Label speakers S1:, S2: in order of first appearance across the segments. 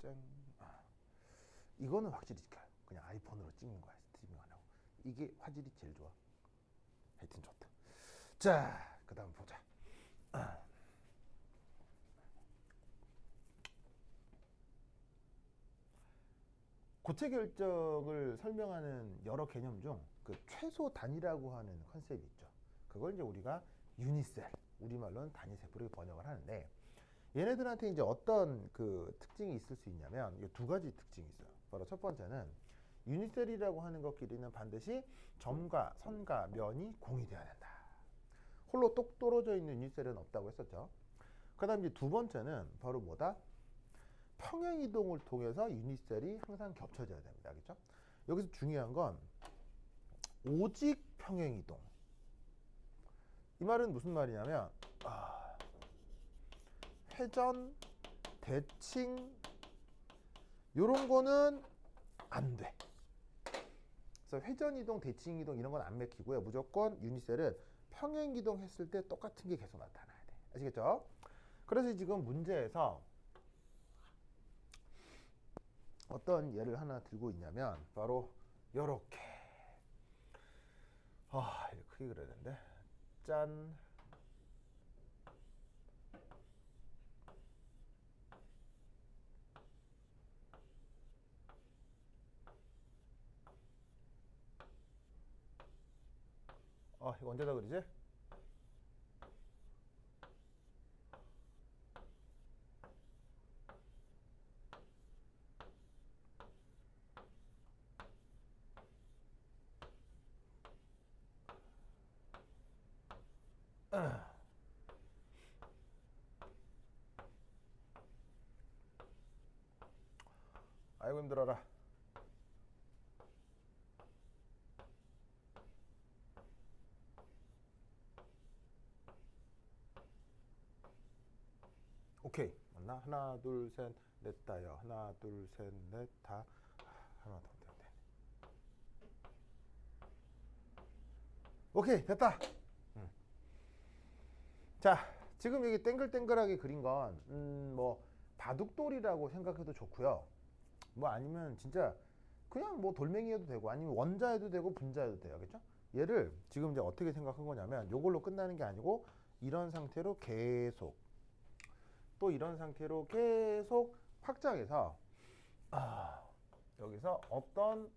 S1: 쨍. 이거는 확실히 찍혀요. 그냥 아이폰으로 찍는 거야. 스트리밍 안 하고. 이게 화질이 제일 좋아. 하여튼 좋다. 자, 그 다음 보자. 고체 결정을 설명하는 여러 개념 중 그 최소 단위라고 하는 컨셉이 있죠. 그걸 이제 우리가 유니셀, 우리말로는 단위 세포로 번역을 하는데, 얘네들한테 이제 어떤 그 특징이 있을 수 있냐면 이 두 가지 특징이 있어요. 바로 첫 번째는 유니셀이라고 하는 것끼리는 반드시 점과 선과 면이 공유돼야 된다. 홀로 똑 떨어져 있는 유니셀은 없다고 했었죠. 그 다음 이제 두 번째는 바로 뭐다? 평행 이동을 통해서 유니셀이 항상 겹쳐져야 됩니다. 알겠죠? 여기서 중요한 건 오직 평행 이동. 이 말은 무슨 말이냐면 회전, 대칭 요런 거는 안 돼. 그래서 회전 이동, 대칭 이동 이런 건 안 맥히고요. 무조건 유니셀은 평행 이동했을 때 똑같은 게 계속 나타나야 돼. 아시겠죠? 그래서 지금 문제에서 어떤 예를 하나 들고 있냐면 바로 요렇게 이거 크게 그려야 되는데 짠. 이거 언제다 그리지? 아이고 힘들어라. 오케이 맞나? 하나 둘 셋 넷 다요. 하나 둘 셋 넷 다. 하나 더 돼. 오케이 됐다. 자 지금 여기 땡글땡글하게 그린 건 뭐 바둑돌이라고 생각해도 좋고요. 뭐 아니면 진짜 그냥 뭐 돌멩이여도 되고 아니면 원자여도 되고 분자여도 돼요. 알겠죠? 얘를 지금 이제 어떻게 생각한 거냐면 요걸로 끝나는 게 아니고 이런 상태로 계속 또 이런 상태로 계속 확장해서 여기서 어떤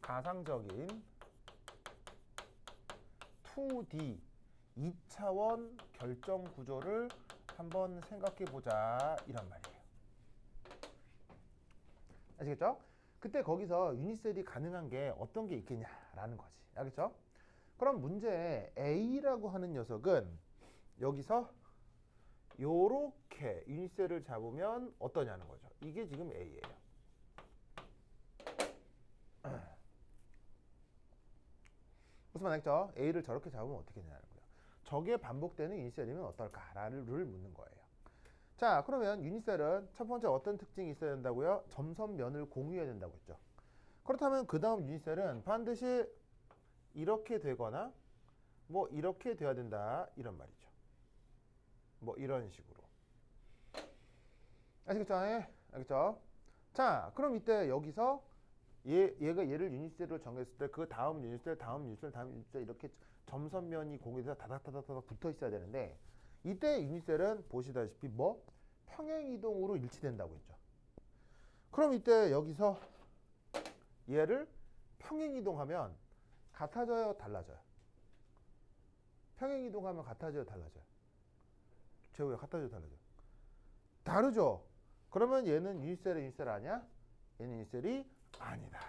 S1: 가상적인 2D 2차원 결정 구조를 한번 생각해 보자 이란 말이에요. 아시겠죠? 그때 거기서 유니셀이 가능한 게 어떤 게 있겠냐라는 거지. 알겠죠? 그럼 문제 A라고 하는 녀석은 여기서 요렇게 유니셀을 잡으면 어떠냐는 거죠. 이게 지금 A예요. 무슨 말이죠? A를 저렇게 잡으면 어떻게 되냐는 거예요. 저게 반복되는 유니셀이면 어떨까를 묻는 거예요. 자 그러면 유니셀은 첫 번째 어떤 특징이 있어야 된다고요? 점선면을 공유해야 된다고 했죠. 그렇다면 그 다음 유니셀은 반드시 이렇게 되거나 뭐 이렇게 돼야 된다 이런 말이죠. 뭐 이런 식으로. 아시겠죠? 알겠죠? 자 그럼 이때 여기서 얘가 얘를 유니셀로 정했을 때 그 다음 유니셀, 다음 유니셀, 다음 유니셀 이렇게 점선면이 공유돼서 다닥다닥다닥 붙어 있어야 되는데 이때 유니셀은 보시다시피 뭐 평행 이동으로 일치된다고 했죠. 그럼 이때 여기서 얘를 평행 이동하면 같아져요, 달라져요? 평행 이동하면 같아져요, 달라져요? 제우야 같아져요, 달라져요? 다르죠. 그러면 얘는 유니셀의 유니셀 아니야? 얘는 유니셀이 아니다.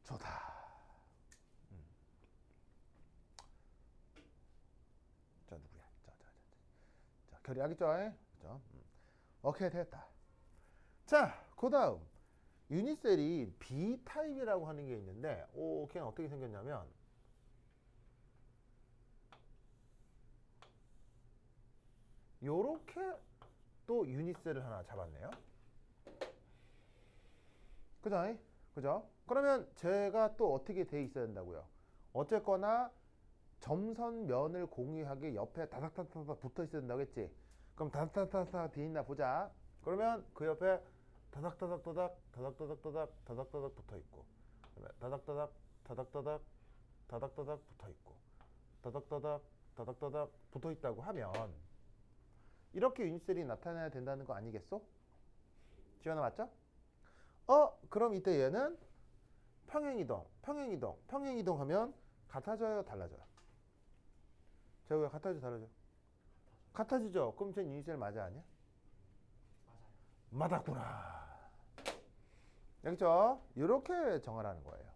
S1: 좋다. 자 누구야? 자 결이 알겠죠? 그죠? 오케이 됐다. 자 그 다음 유니셀이 B 타입이라고 하는 게 있는데 걔는 어떻게 생겼냐면 요렇게 또 유니셀을 하나 잡았네요. 그죠? 그죠? 그러면 제가 또 어떻게 돼 있어야 된다고요? 어쨌거나 점선면을 공유하게 옆에 다닥다닥 붙어 있어야 된다고 했지. 그럼 다닥다닥 뒤에 있나 보자. 그러면 그 옆에 다닥다닥다닥 다닥다닥다닥 다닥다닥 붙어 있고, 그다음에 다닥다닥 다닥다닥 다닥다닥 붙어 있고, 다닥다닥 다닥다닥 붙어 있다고 하면 이렇게 유닛셀이 나타나야 된다는 거 아니겠어? 지원아 맞죠? 그럼 이때 얘는 평행이동, 평행이동, 평행이동 하면 같아져요, 달라져요? 제가 같아져, 달라져? 같아지죠? 그럼 쟤 유닛셀 맞아, 아니야? 맞았구나. 알겠죠? 이렇게 정하라는 거예요.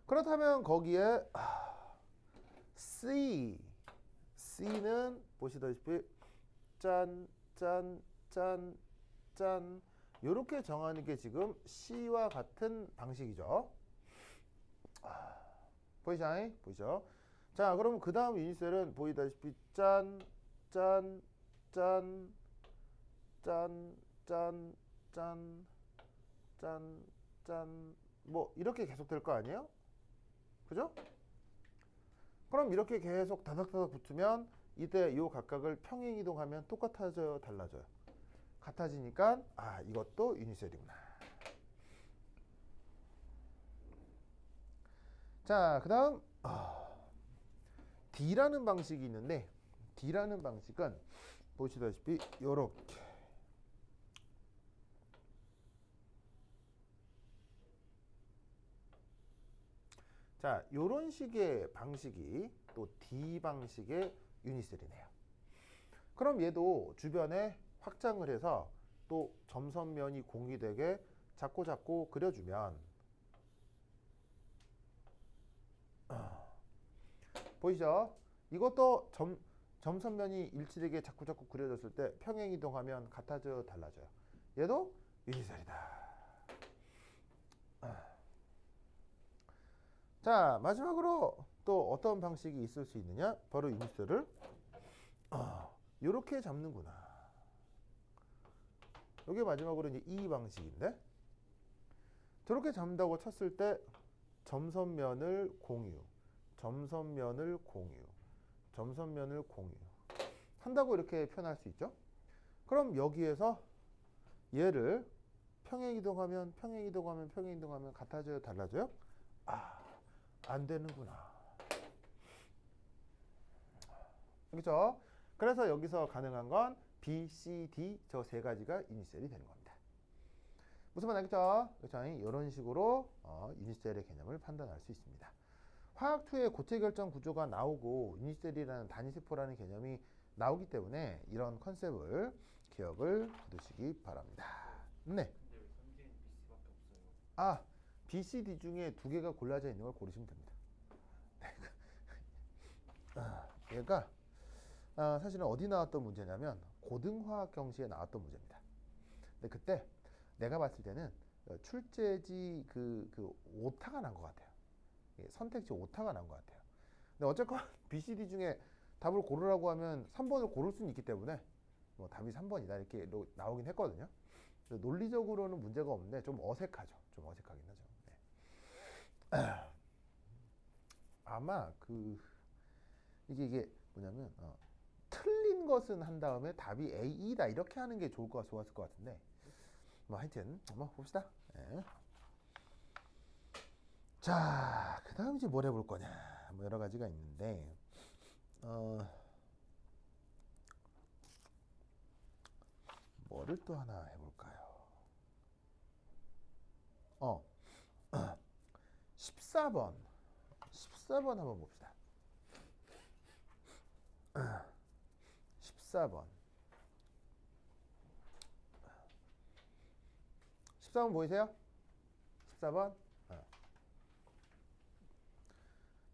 S1: 그렇다면 거기에 C는 보시다시피 짠, 짠, 짠, 짠 이렇게 정하는 게 지금 C와 같은 방식이죠. 보이죠? 보이죠? 자, 그럼 그 다음 유닛셀은 보이다시피 짠, 짠, 짠, 짠, 짠, 짠, 짠, 짠, 뭐 이렇게 계속 될 거 아니에요? 그죠? 그럼 이렇게 계속 다닥다닥 붙으면 이때 요 각각을 평행이동하면 똑같아져요, 달라져요? 같아지니까 이것도 유닛셀이구나. 자, 그 다음 D라는 방식이 있는데 D라는 방식은 보시다시피 요렇게 자, 요런 식의 방식이 또 D 방식의 유닛셀이네요. 그럼 얘도 주변에 확장을 해서 또 점선면이 공유되게 자꾸 그려주면 보이죠? 이것도 점선면이 일치되게 자꾸 그려졌을 때 평행이동하면 같아져요, 달라져요? 얘도 유닛셀이다. 자, 마지막으로 또 어떤 방식이 있을 수 있느냐? 바로 유닛셀을 이렇게 잡는구나. 이게 마지막으로 이제 이 방식인데, 저렇게 잡는다고 쳤을 때 점선면을 공유, 점선면을 공유, 점선면을 공유 한다고 이렇게 표현할 수 있죠. 그럼 여기에서 얘를 평행이동하면 같아져요, 달라져요? 안 되는구나. 그렇죠? 그래서 여기서 가능한 건 B, C, D 저 세 가지가 유닛셀이 되는 겁니다. 무슨 말 알겠죠? 그렇죠? 이런 식으로 유닛셀의 개념을 판단할 수 있습니다. 화학2의 고체 결정 구조가 나오고 유닛셀이라는 단위세포라는 개념이 나오기 때문에 이런 컨셉을 기억을 두시기 바랍니다. 네. B, C, D 중에 두 개가 골라져 있는 걸 고르시면 됩니다. 얘가 사실은 어디 나왔던 문제냐면 고등화학 경시에 나왔던 문제입니다. 근데 그때 내가 봤을 때는 출제지 그 오타가 난 것 같아요. 선택지 오타가 난 것 같아요. 근데 어쨌건 B, C, D 중에 답을 고르라고 하면 3번을 고를 수는 있기 때문에 뭐 답이 3번이다 이렇게 나오긴 했거든요. 논리적으로는 문제가 없는데 좀 어색하죠. 좀 어색하긴 하죠. 네. 아마 이게 뭐냐면 틀린 것은 한 다음에 답이 A이다 이렇게 하는 게 좋았을 것 같은데 뭐 하여튼 한번 봅시다. 네. 자, 그 다음 이제 뭘 해볼 거냐 뭐 여러 가지가 있는데 뭐를 또 하나 해볼까요? 14번 한번 봅시다. 14번 14번 보이세요? 14번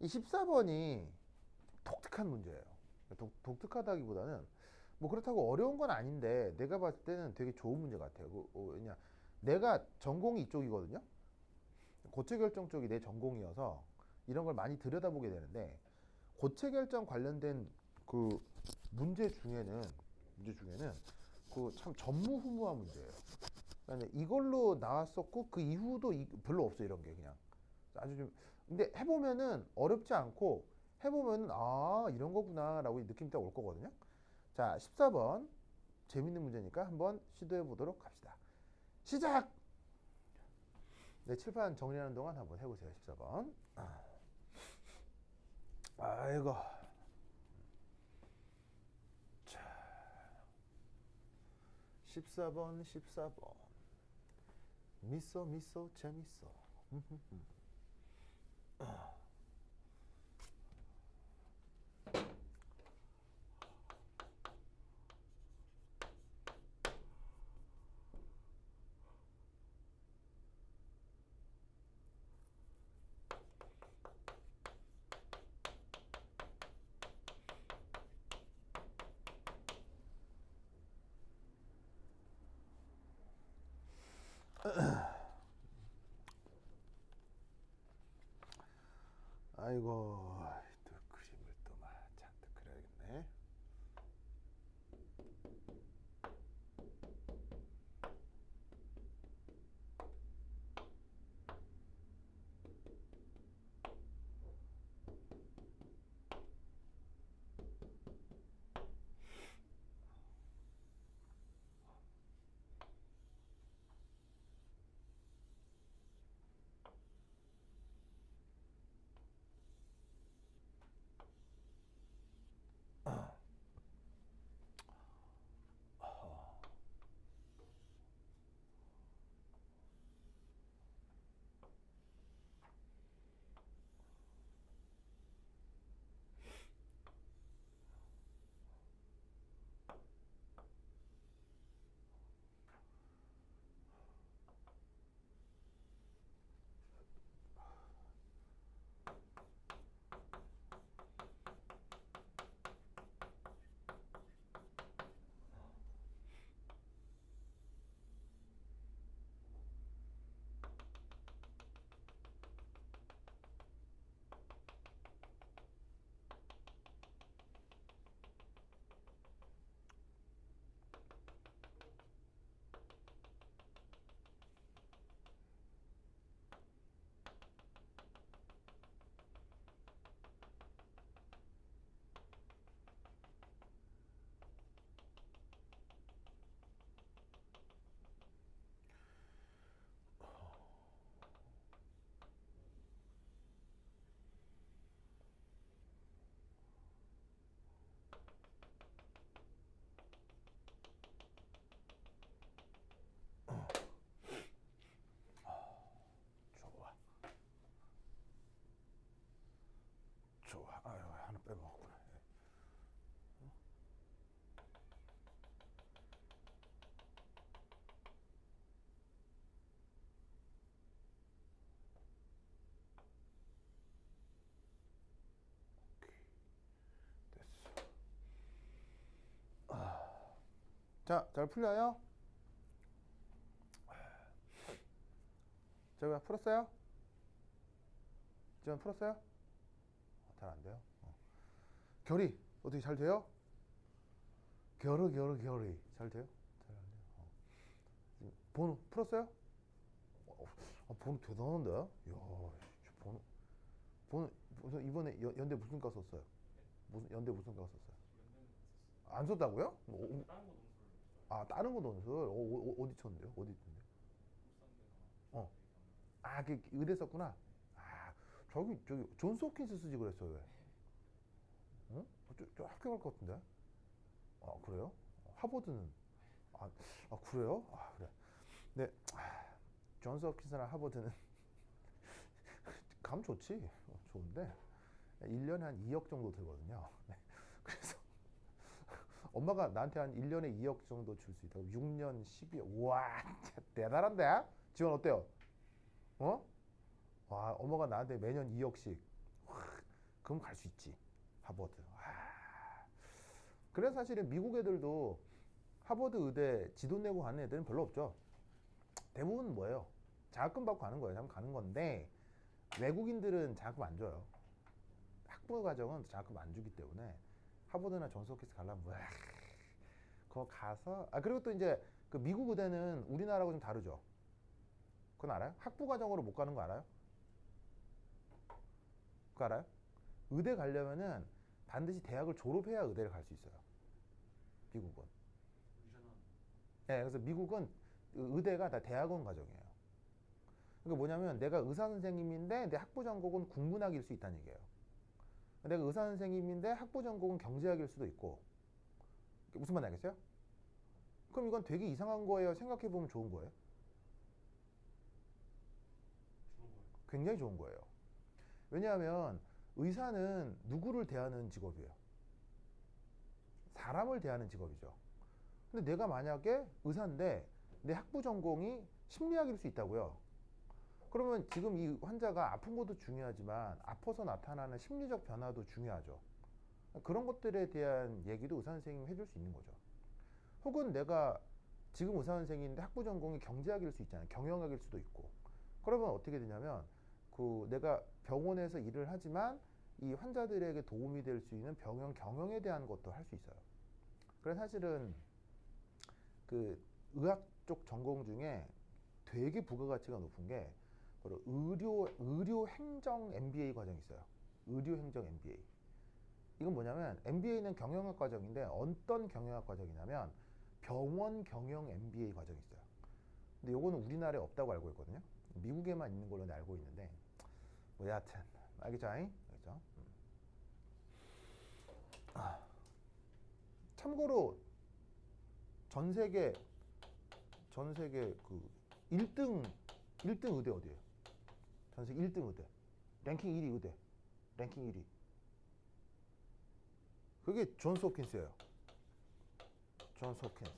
S1: 이 14번이 독특한 문제예요. 독특하다기보다는 뭐 그렇다고 어려운 건 아닌데 내가 봤을 때는 되게 좋은 문제 같아요. 왜냐 내가 전공이 이쪽이거든요. 고체 결정 쪽이 내 전공이어서 이런 걸 많이 들여다보게 되는데 고체 결정 관련된 그 문제 중에는 그 참 전무후무한 문제예요. 그러니까 이걸로 나왔었고 그 이후도 별로 없어 이런 게 그냥 아주 좀 근데 해보면은 어렵지 않고 해보면은 아 이런 거구나라고 느낌이 딱 올 거거든요. 자 14번 재밌는 문제니까 한번 시도해 보도록 합시다. 시작! 네, 칠판 정리하는 동안 한번 해보세요. 14번. 아이고. 자, 14번, 14번. 미소, 미소, 재밌어. 아이고, 또 그림을 또 막 잔뜩 그려야겠네. 좋아. 좋아. 아유, 하나 빼먹었구나. 됐어. 자, 잘 풀려요? 제가 풀었어요? 지금 풀었어요? 잘 안 돼요? 결이 어떻게 잘 돼요? 결이 잘 돼요? 잘 안 돼요. 번호 풀었어요? 번호 대단한데? 이야, 번호, 번호 무슨 이번에 연대 무슨 과 썼어요? 무슨 연대 무슨 과 썼어요? 안 썼다고요? 아 다른 거 논술 어디 쳤는데요? 어디 쳤는데요? 어, 그 의대 썼구나. 아 저기 존스 홉킨스 쓰지 그랬어요 왜? 응? 저 학교 갈 것 같은데? 아 그래요? 하버드는 아, 그래요? 아 그래. 네, 존스 홉킨스랑 하버드는 감 좋지. 좋은데 1년에 한 2억 정도 들거든요. 네. 그래서 엄마가 나한테 한 1년에 2억 정도 줄 수 있다고 6년 12억. 우와, 진짜 대단한데? 지원 어때요? 어? 와, 엄마가 나한테 매년 2억씩. 그럼 갈 수 있지. 하버드. 그래서 사실은 미국 애들도 하버드 의대 지돈 내고 가는 애들은 별로 없죠. 대부분 뭐예요? 장학금 받고 가는 거예요. 가는 건데 외국인들은 장학금 안 줘요. 학부 과정은 장학금 안 주기 때문에 하버드나 존스 홉킨스 가려면 그거 가서 그리고 또 이제 그 미국 의대는 우리나라하고 좀 다르죠. 그건 알아요? 학부 과정으로 못 가는 거 알아요? 그거 알아요? 의대 가려면은 반드시 대학을 졸업해야 의대를 갈 수 있어요. 미국은. 네, 그래서 미국은 의대가 다 대학원 과정이에요. 그러니까 뭐냐면 내가 의사 선생님인데 내 학부 전공은 국문학일 수 있다는 얘기예요. 내가 의사 선생님인데 학부 전공은 경제학일 수도 있고. 무슨 말인지 알겠어요? 그럼 이건 되게 이상한 거예요. 생각해 보면 좋은 거예요. 굉장히 좋은 거예요. 왜냐하면 의사는 누구를 대하는 직업이에요? 사람을 대하는 직업이죠. 근데 내가 만약에 의사인데 내 학부 전공이 심리학일 수 있다고요. 그러면 지금 이 환자가 아픈 것도 중요하지만 아파서 나타나는 심리적 변화도 중요하죠. 그런 것들에 대한 얘기도 의사 선생님이 해줄 수 있는 거죠. 혹은 내가 지금 의사 선생님인데 학부 전공이 경제학일 수 있잖아요. 경영학일 수도 있고. 그러면 어떻게 되냐면 내가 병원에서 일을 하지만 이 환자들에게 도움이 될 수 있는 병원 경영에 대한 것도 할 수 있어요. 그래서 사실은 그 의학 쪽 전공 중에 되게 부가가치가 높은 게 바로 의료 행정 MBA 과정이 있어요. 의료 행정 MBA. 이건 뭐냐면 MBA는 경영학 과정인데 어떤 경영학 과정이냐면 병원 경영 MBA 과정이 있어요. 근데 요거는 우리나라에 없다고 알고 있거든요. 미국에만 있는 걸로 알고 있는데 뭐 여하튼 알겠죠? 알겠죠? 참고로 전 세계 그 1등 의대 어디예요? 전 세계 1등 의대. 랭킹 1위 의대. 랭킹 1위. 그게 존스 홉킨스예요. 존스 홉킨스.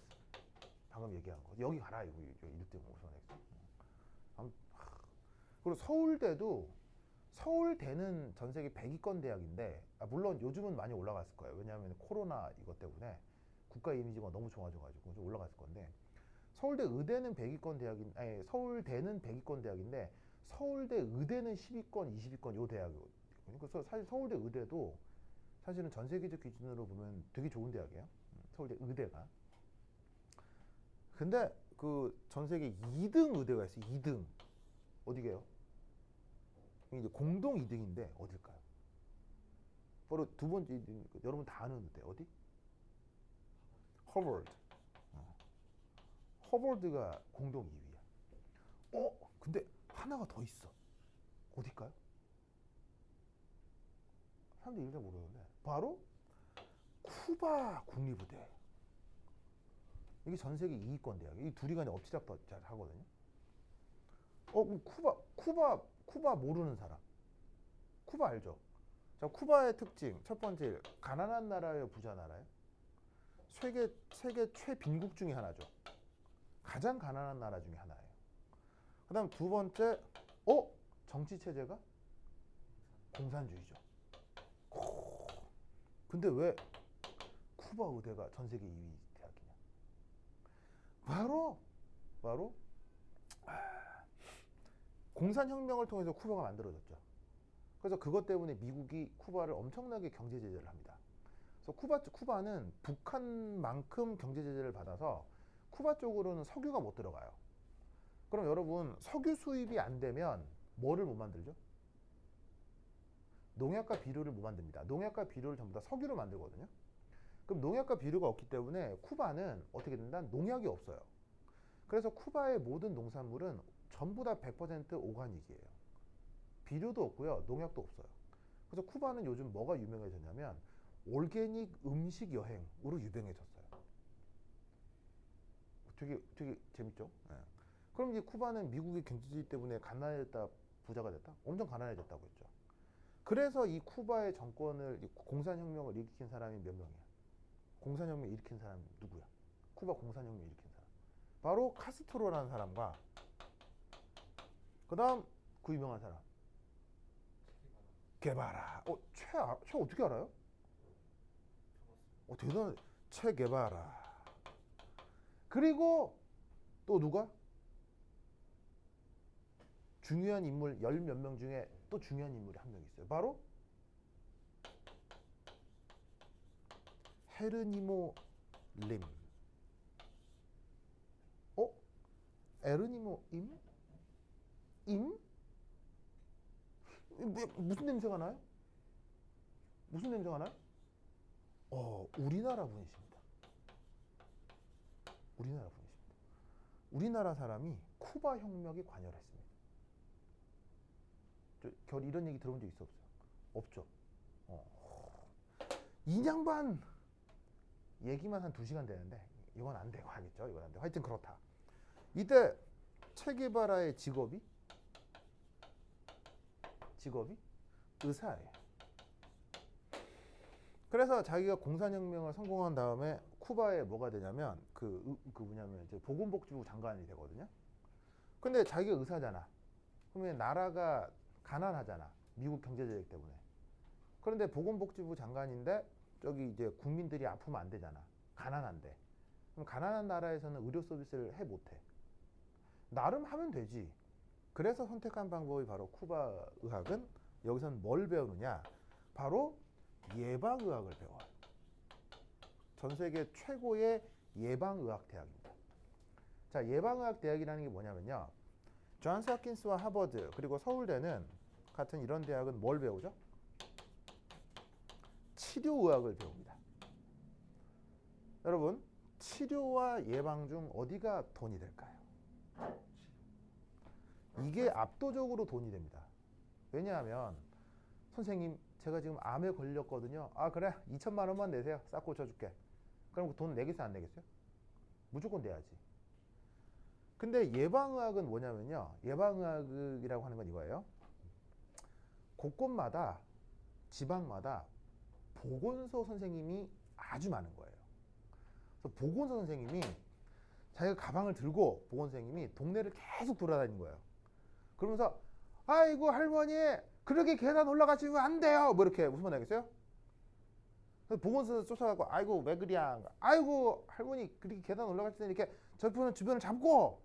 S1: 방금 얘기한 거. 여기 가라 이거 1등 우선. 그리고 서울대는 전 세계 100위권 대학인데 물론 요즘은 많이 올라갔을 거예요. 왜냐하면 코로나 이것 때문에 국가 이미지가 너무 좋아져가지고 좀 올라갔을 건데 서울대 의대는 100위권 대학인 아니 서울대는 100위권 대학인데 서울대 의대는 10위권, 20위권 요 대학이거든요. 그래서 사실 서울대 의대도 사실은 전 세계적 기준으로 보면 되게 좋은 대학이에요. 서울대 의대가. 근데 그 전 세계 2등 의대가 있어요. 2등. 어디게요? 이제 공동 2등인데 어딜까요? 바로 두 번째 2등, 여러분 다 아는 의대 어디? 허버드. 허버드가 공동 2위야. 근데 하나가 더 있어. 어딜까요? 사람들이 이름 잘 모르는데 바로 쿠바 국립의대. 이게 전 세계 2위권 대학이에요. 이 둘이 간에 엎치락뒤치락 하거든요. 그럼 쿠바 모르는 사람. 쿠바 알죠? 자, 쿠바의 특징 첫 번째 가난한 나라예요, 부자 나라예요? 세계 최빈국 중에 하나죠. 가장 가난한 나라 중에 하나예요. 그다음 두 번째, 정치 체제가 공산주의죠. 근데 왜 쿠바 의대가 전 세계 2위 대학이냐? 바로 공산혁명을 통해서 쿠바가 만들어졌죠. 그래서 그것 때문에 미국이 쿠바를 엄청나게 경제 제재를 합니다. 그래서 쿠바는 북한만큼 경제 제재를 받아서 쿠바 쪽으로는 석유가 못 들어가요. 그럼 여러분 석유 수입이 안 되면 뭐를 못 만들죠? 농약과 비료를 못 만듭니다. 농약과 비료를 전부 다 석유로 만들거든요. 그럼 농약과 비료가 없기 때문에 쿠바는 어떻게 된다? 농약이 없어요. 그래서 쿠바의 모든 농산물은 전부 다 100% 오가닉이에요. 비료도 없고요. 농약도 없어요. 그래서 쿠바는 요즘 뭐가 유명해졌냐면 올게닉 음식 여행으로 유명해졌어요. 되게 재밌죠? 네. 그럼 이제 쿠바는 미국의 경제주의 때문에 가난해졌다, 부자가 됐다? 엄청 가난해졌다고 했죠. 그래서 이 쿠바의 정권을, 공산혁명을 일으킨 사람이 몇 명이야? 공산혁명 일으킨 사람 누구야? 쿠바 공산혁명 일으킨 사람. 바로 카스트로라는 사람과 그 다음 그 유명한 사람. 게바라. 최 어떻게 알아요? 대단해. 체 게바라. 그리고 또 누가? 중요한 인물 열 몇 명 중에 또 중요한 인물이 한 명 있어요. 바로 헤르니모 림. 에르니모 임? 무슨 냄새가 나요? 무슨 냄새가 나요? 우리나라 분이십니다. 우리나라 분이십니다. 우리나라 사람이 쿠바 혁명에 관여를 했습니다. 결 이런 얘기 들어본 적 있어 없어요? 없죠. 이 양반 얘기만 한 2시간 되는데 이건 안 되고 하겠죠. 이건 안 되고 하여튼 그렇다. 이때 체게바라의 직업이 의사예요. 그래서 자기가 공산혁명을 성공한 다음에 쿠바에 뭐가 되냐면 뭐냐면 이제 보건복지부 장관이 되거든요. 근데 자기가 의사잖아. 그러면 나라가 가난하잖아. 미국 경제제재 때문에. 그런데 보건복지부 장관인데 저기 이제 국민들이 아프면 안 되잖아. 가난한데. 그럼 가난한 나라에서는 의료 서비스를 해 못해. 나름 하면 되지. 그래서 선택한 방법이 바로 쿠바 의학은 여기서는 뭘 배우느냐? 바로 예방의학을 배워요. 전 세계 최고의 예방의학 대학입니다. 자, 예방의학 대학이라는 게 뭐냐면요. 존스 홉킨스와 하버드 그리고 서울대는 같은 이런 대학은 뭘 배우죠? 치료의학을 배웁니다. 여러분, 치료와 예방 중 어디가 돈이 될까요? 이게 압도적으로 돈이 됩니다. 왜냐하면 선생님 제가 지금 암에 걸렸거든요. 아 그래 2천만 원만 내세요. 싹 고쳐줄게. 그럼 돈 내겠어요 안 내겠어요? 무조건 내야지. 근데 예방의학은 뭐냐면요. 예방의학이라고 하는 건 이거예요. 곳곳마다 지방마다 보건소 선생님이 아주 많은 거예요. 그래서 보건소 선생님이 자기가 가방을 들고 보건소 선생님이 동네를 계속 돌아다니는 거예요. 그러면서 아이고 할머니 그렇게 계단 올라가시면 안 돼요. 뭐 이렇게 무슨 말 하겠어요? 보건소에서 쫓아가고 아이고 왜 그리야. 아이고 할머니 그렇게 계단 올라갈 때 이렇게 저분은 주변을 잡고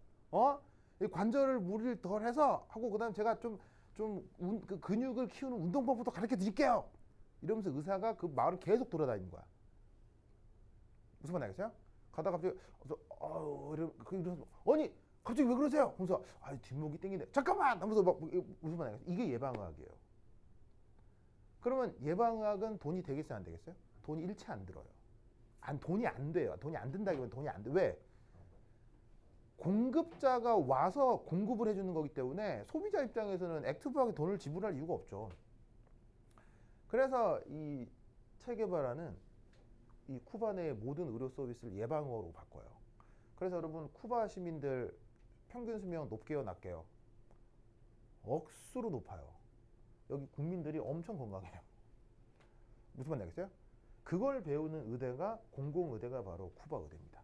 S1: 이 관절을 무리를 덜 해서 하고 그다음 제가 그 근육을 키우는 운동법부터 가르쳐 드릴게요. 이러면서 의사가 그 마을을 계속 돌아다니는 거야. 무슨 말 하겠어요? 가다가 갑자기 이러면서 아니 갑자기 왜 그러세요? 그래서 뒷목이 땡기네. 잠깐만! 하면서 막 무슨 말 하겠어요? 이게 예방의학이에요. 그러면 예방의학은 돈이 되겠어요? 안 되겠어요? 돈이 일체 안 들어요. 돈이 안 돼요. 돈이 안 든다기보다 돈이 안 돼. 왜? 공급자가 와서 공급을 해주는 거기 때문에 소비자 입장에서는 액티브하게 돈을 지불할 이유가 없죠. 그래서 이 체게바라는 이 쿠바 내의 모든 의료 서비스를 예방으로 바꿔요. 그래서 여러분 쿠바 시민들 평균 수명 높게요 낮게요? 억수로 높아요. 여기 국민들이 엄청 건강해요. 무슨 말인지 알겠어요? 그걸 배우는 의대가 공공의대가 바로 쿠바 의대입니다.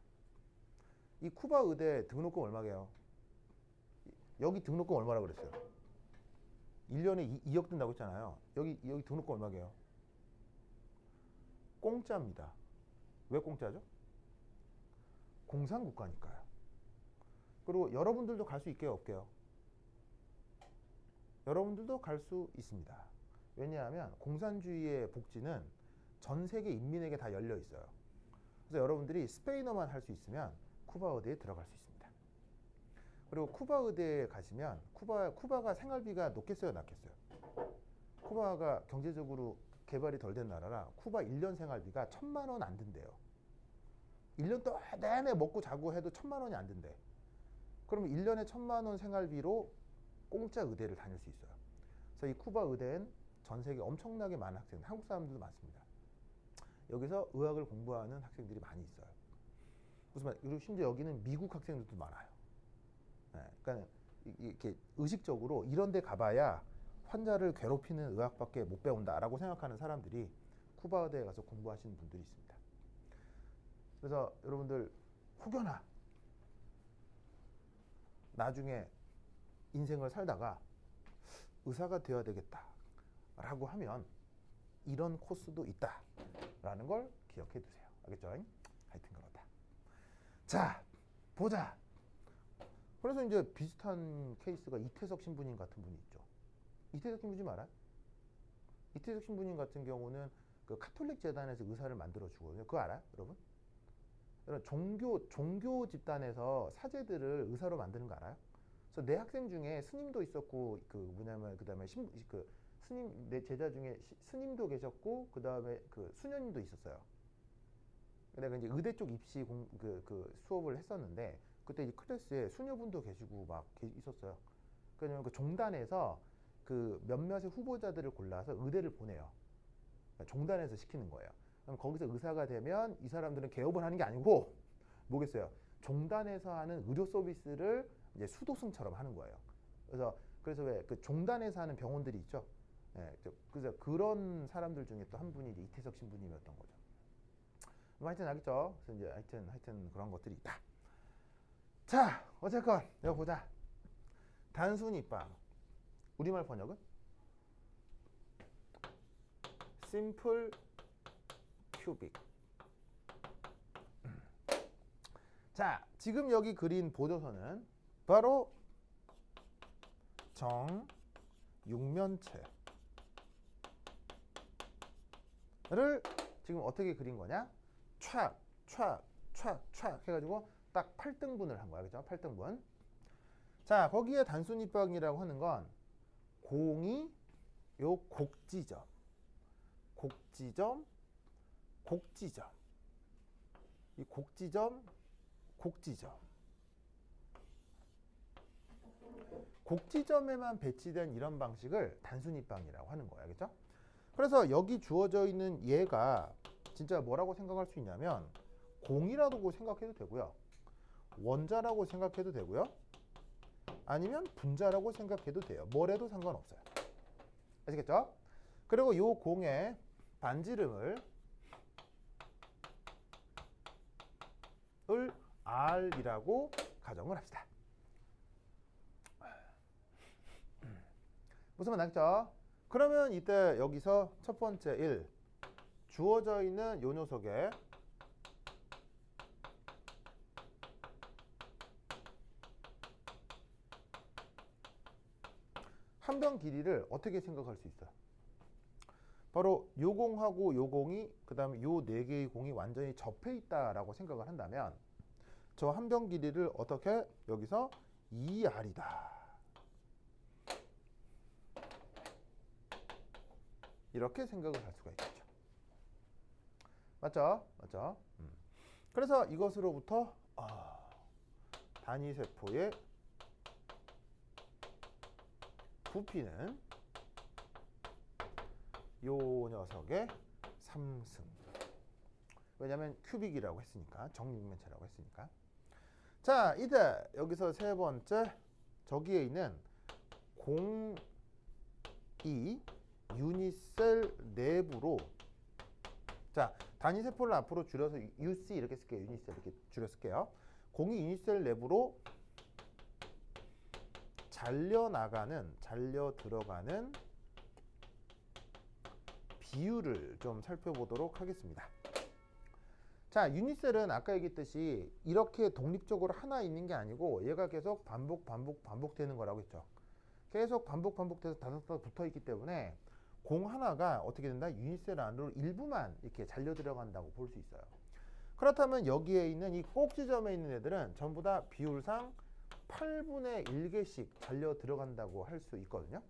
S1: 이 쿠바 의대 등록금 얼마게요? 여기 등록금 얼마라고 그랬어요? 1년에 2억 든다고 했잖아요. 여기 등록금 얼마게요? 공짜입니다. 왜 공짜죠? 공산국가니까요. 그리고 여러분들도 갈 수 있게요 없게요? 여러분들도 갈 수 있습니다. 왜냐하면 공산주의의 복지는 전 세계 인민에게 다 열려 있어요. 그래서 여러분들이 스페인어만 할 수 있으면 쿠바 의대에 들어갈 수 있습니다. 그리고 쿠바 의대에 가시면 쿠바가 생활비가 높겠어요 낮겠어요? 쿠바가 경제적으로 개발이 덜 된 나라라 쿠바 1년 생활비가 1,000만 원 안 든대요. 1년 동안 내내 먹고 자고 해도 1,000만 원이 안 든대. 그러면 1년에 1,000만 원 생활비로 공짜 의대를 다닐 수 있어요. 그래서 이 쿠바 의대엔 전 세계 엄청나게 많은 학생들, 한국 사람들도 많습니다. 여기서 의학을 공부하는 학생들이 많이 있어요. 무슨 말? 그리고 심지어 여기는 미국 학생들도 많아요. 네, 그러니까 이렇게 의식적으로 이런 데 가봐야 환자를 괴롭히는 의학밖에 못 배운다라고 생각하는 사람들이 쿠바 의대에 가서 공부하시는 분들이 있습니다. 그래서 여러분들 혹여나 나중에 인생을 살다가 의사가 되어야 되겠다라고 하면 이런 코스도 있다라는 걸 기억해 두세요. 알겠죠? 하여튼 그렇다. 자, 보자. 그래서 이제 비슷한 케이스가 이태석 신부님 같은 분이 있죠. 이태석 신부님 알아요? 이태석 신부님 같은 경우는 그 카톨릭 재단에서 의사를 만들어 주거든요. 그거 알아요, 여러분? 여러분 종교 집단에서 사제들을 의사로 만드는 거 알아요? 그래서 내 학생 중에 스님도 있었고 그다음에 스님 내 제자 중에 스님도 계셨고 그 다음에 그 수녀님도 있었어요. 내가 이제 의대 쪽 입시 그 수업을 했었는데 그때 이 클래스에 수녀분도 계시고 막 있었어요. 그러면 그 종단에서 그 몇몇의 후보자들을 골라서 의대를 보내요. 그러니까 종단에서 시키는 거예요. 그럼 거기서 의사가 되면 이 사람들은 개업을 하는 게 아니고 뭐겠어요? 종단에서 하는 의료 서비스를 이제 수도승처럼 하는 거예요. 그래서 왜 그 종단에서 하는 병원들이 있죠. 예, 그래서 그런 사람들 중에 또 한 분이 이제 이태석 신부님이었던 거죠. 하여튼 알겠죠? 그래서 이제 하여튼 그런 것들이 있다. 자, 어쨌건 여기 보자. 단순입방. 우리말 번역은 심플 큐빅. 자, 지금 여기 그린 보조선은 바로 정육면체를 지금 어떻게 그린 거냐? 촥 해가지고 딱 8등분을 한 거야. 그죠? 8등분. 자, 거기에 단순입방이라고 하는 건 공이 요 곡지점. 이 곡지점에만 배치된 이런 방식을 단순입방이라고 하는 거야. 그죠? 그래서 여기 주어져 있는 얘가 진짜 뭐라고 생각할 수 있냐면 공이라고 생각해도 되고요. 원자라고 생각해도 되고요. 아니면 분자라고 생각해도 돼요. 뭐래도 상관없어요. 아시겠죠? 그리고 요 공의 반지름을 R이라고 가정을 합시다. 무슨 말 나겠죠? 그러면 이때 여기서 첫 번째 1 주어져 있는 요 녀석의 한 변 길이를 어떻게 생각할 수 있어요? 바로 요 공하고 요 공이 그 다음에 요 네 개의 공이 완전히 접해 있다라고 생각을 한다면 저 한 변 길이를 어떻게 여기서 2R이다. 이렇게 생각을 할 수가 있겠죠. 맞죠? 그래서 이것으로부터 단위세포의 부피는 요 녀석의 3승. 왜냐하면 큐빅이라고 했으니까, 정육면체라고 했으니까. 자, 이제 여기서 세 번째 저기에 있는 공이 유니셀 내부로, 자, 단위세포를 앞으로 줄여서 UC 이렇게 쓸게요. 유니셀 이렇게 줄여 쓸게요. 공이 유니셀 내부로 잘려 들어가는 비율을 좀 살펴보도록 하겠습니다. 자, 유니셀은 아까 얘기했듯이 이렇게 독립적으로 하나 있는 게 아니고 얘가 계속 반복되는 거라고 했죠. 계속 반복돼서 다섯 붙어 있기 때문에 공 하나가 어떻게 된다? 유니셀 안으로 일부만 이렇게 잘려 들어간다고 볼 수 있어요. 그렇다면 여기에 있는 이 꼭지점에 있는 애들은 전부 다 비율상 8분의 1개씩 잘려 들어간다고 할 수 있거든요.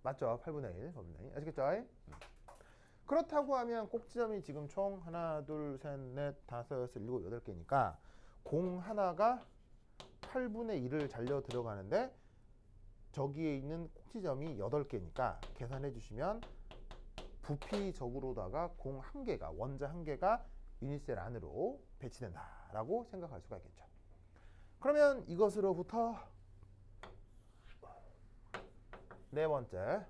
S1: 맞죠? 8분의 1. 아시겠죠? 그렇다고 하면 꼭지점이 지금 총 하나, 둘, 셋, 넷, 다섯, 여섯, 일곱, 여덟 개니까 공 하나가 8분의 1을 잘려 들어가는데 저기에 있는 꼭지점이 8개니까 계산해 주시면 부피적으로다가 공 한 개가, 원자 한 개가 유니셀 안으로 배치된다라고 생각할 수가 있겠죠. 그러면 이것으로부터 네 번째,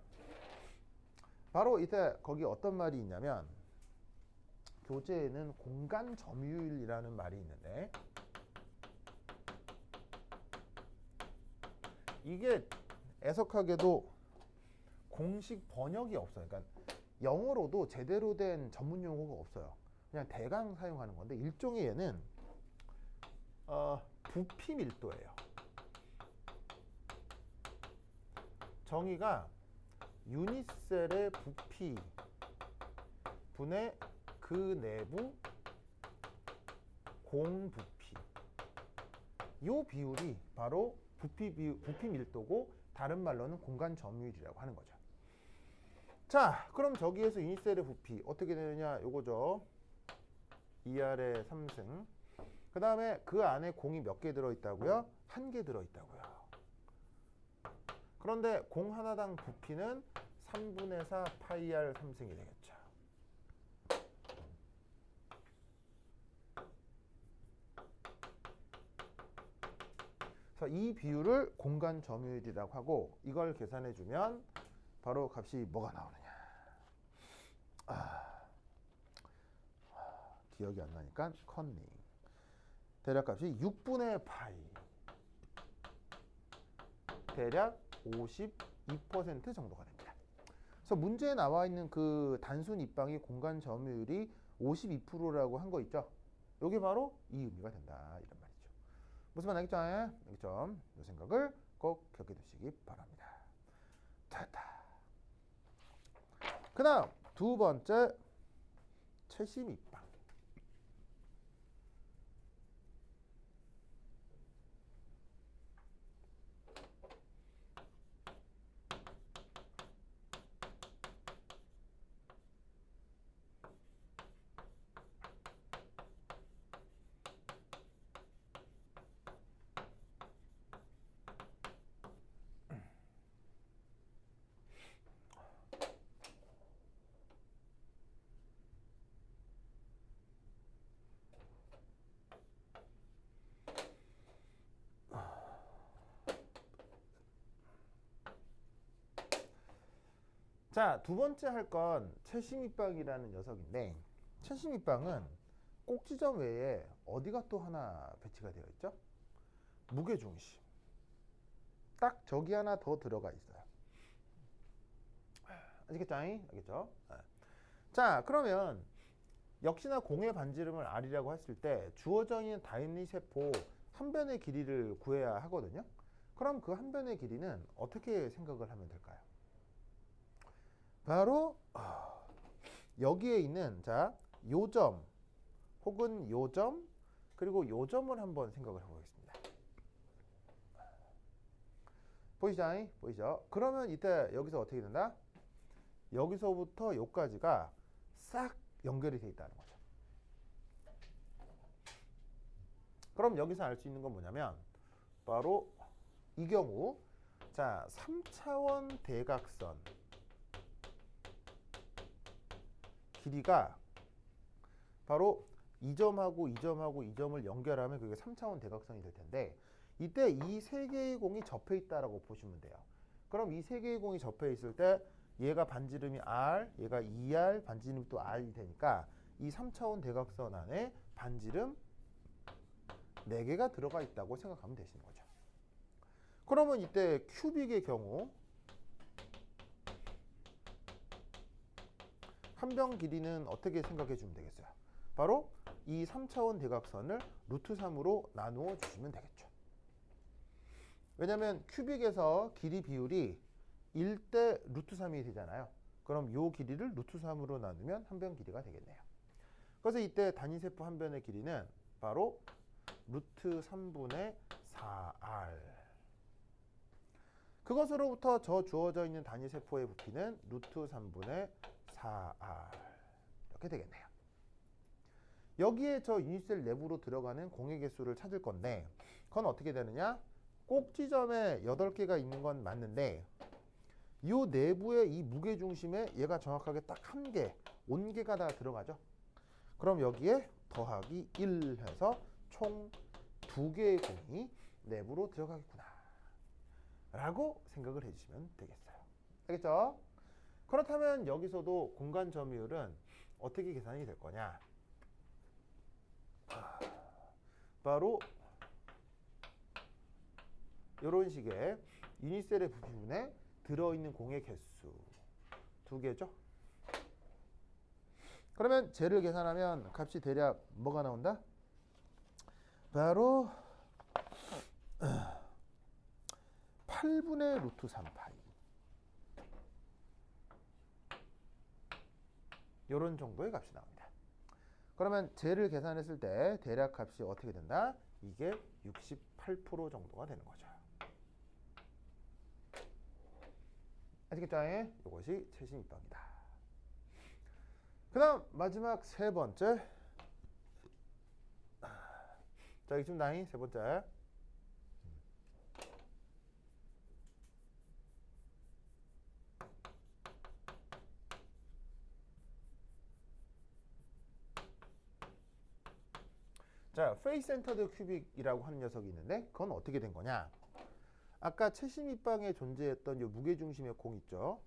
S1: 바로 이때 거기 어떤 말이 있냐면 교재에는 공간 점유율이라는 말이 있는데 이게 애석하게도 공식 번역이 없어요. 그러니까 영어로도 제대로 된 전문 용어가 없어요. 그냥 대강 사용하는 건데 일종의 얘는 부피 밀도예요. 정의가 유니셀의 부피 분의 그 내부 공부피, 이 비율이 바로 부피 밀도고 다른 말로는 공간 점유율이라고 하는 거죠. 자, 그럼 저기에서 유닛셀의 부피 어떻게 되느냐 요거죠. 2R의 3승. 그 다음에 그 안에 공이 몇 개 들어있다고요? 1개 들어있다고요. 그런데 공 하나당 부피는 3분의 4 파이 R 3승이 되겠죠. 그래서 이 비율을 공간 점유율이라고 하고 이걸 계산해 주면 바로 값이 뭐가 나오느냐. 기억이 안 나니까 컨닝. 대략 값이 6분의 파이. 대략 52% 정도가 됩니다. 그래서 문제에 나와 있는 그 단순 입방의 공간 점유율이 52%라고 한 거 있죠. 이게 바로 이 의미가 된다 이런 말이죠. 무슨 말 알겠죠? 알겠죠? 이 생각을 꼭 기억해 두시기 바랍니다. 됐다. 그 다음 두 번째 최심 입방. 자, 두 번째 할 건 최심입방이라는 녀석인데 최심입방은 꼭지점 외에 어디가 또 하나 배치가 되어 있죠? 무게중심. 딱 저기 하나 더 들어가 있어요. 아시겠죠? 알겠죠? 자, 그러면 역시나 공의 반지름을 R이라고 했을 때 주어져 있는 단위세포 한 변의 길이를 구해야 하거든요. 그럼 그 한 변의 길이는 어떻게 생각을 하면 될까요? 바로 여기에 있는 자, 요점 혹은 요점 그리고 요점을 한번 생각을 해보겠습니다. 보이죠? 보이죠? 그러면 이때 여기서 어떻게 된다? 여기서부터 여기까지가 싹 연결이 돼 있다는 거죠. 그럼 여기서 알 수 있는 건 뭐냐면 바로 이 경우 자 3차원 대각선 길이가 바로 이 점하고 이 점하고 이 점을 연결하면 그게 3차원 대각선이 될 텐데 이때 이 세 개의 공이 접해 있다라고 보시면 돼요. 그럼 이 세 개의 공이 접해 있을 때 얘가 반지름이 R, 얘가 2R, 반지름이 또 R이 되니까 이 3차원 대각선 안에 반지름 4개가 들어가 있다고 생각하면 되시는 거죠. 그러면 이때 큐빅의 경우 한 변 길이는 어떻게 생각해 주면 되겠어요? 바로 이 3차원 대각선을 루트 3으로 나누어 주시면 되겠죠. 왜냐하면 큐빅에서 길이 비율이 1대 루트 3이 되잖아요. 그럼 이 길이를 루트 3으로 나누면 한 변 길이가 되겠네요. 그래서 이때 단위세포 한 변의 길이는 바로 루트 3분의 4R. 그것으로부터 저 주어져 있는 단위세포의 부피는 루트 3분의 4R. 이렇게 되겠네요. 여기에 저 유닛셀 내부로 들어가는 공의 개수를 찾을 건데 그건 어떻게 되느냐? 꼭지점에 8개가 있는 건 맞는데 이 내부의 이 무게중심에 얘가 정확하게 딱 한 개, 온개가 다 들어가죠. 그럼 여기에 더하기 1 해서 총 2개의 공이 내부로 들어가겠구나 라고 생각을 해주시면 되겠어요. 알겠죠? 그렇다면 여기서도 공간 점유율은 어떻게 계산이 될 거냐? 바로 이런 식의 유닛셀의 부분에 들어있는 공의 개수 2개죠. 그러면 쟤를 계산하면 값이 대략 뭐가 나온다? 바로 8분의 루트 3파이. 이런 정도의 값이 나옵니다. 그러면 쟤를 계산했을 때 대략 값이 어떻게 된다? 이게 68% 정도가 되는 거죠. 아시겠죠? 이것이 최신 입방이다. 그 다음 마지막 세 번째. 자, 여기 지금 나이 세 번째. 자, 페이스 센터드 큐빅이라고 하는 녀석이 있는데 그건 어떻게 된 거냐? 아까 최신 입방에 존재했던 이 무게중심의 공 있죠?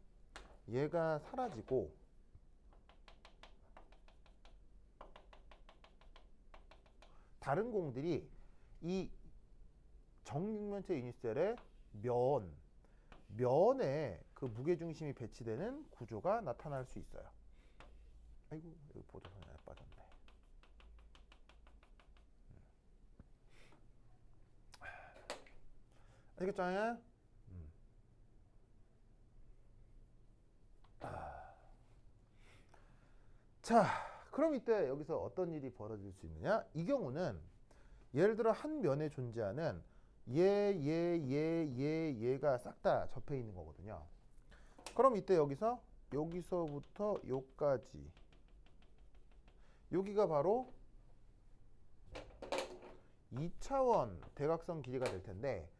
S1: 얘가 사라지고 다른 공들이 이 정육면체 유니셀의 면에 그 무게중심이 배치되는 구조가 나타날 수 있어요. 아이고, 여기 보조선이 빠졌네. 알겠죠? 자, 그럼 이때 여기서 어떤 일이 벌어질 수 있느냐? 이 경우는 예를 들어 한 면에 존재하는 얘가 싹 다 접해 있는 거거든요. 그럼 이때 여기서부터 요까지 여기가 바로 2차원 대각선 길이가 될 텐데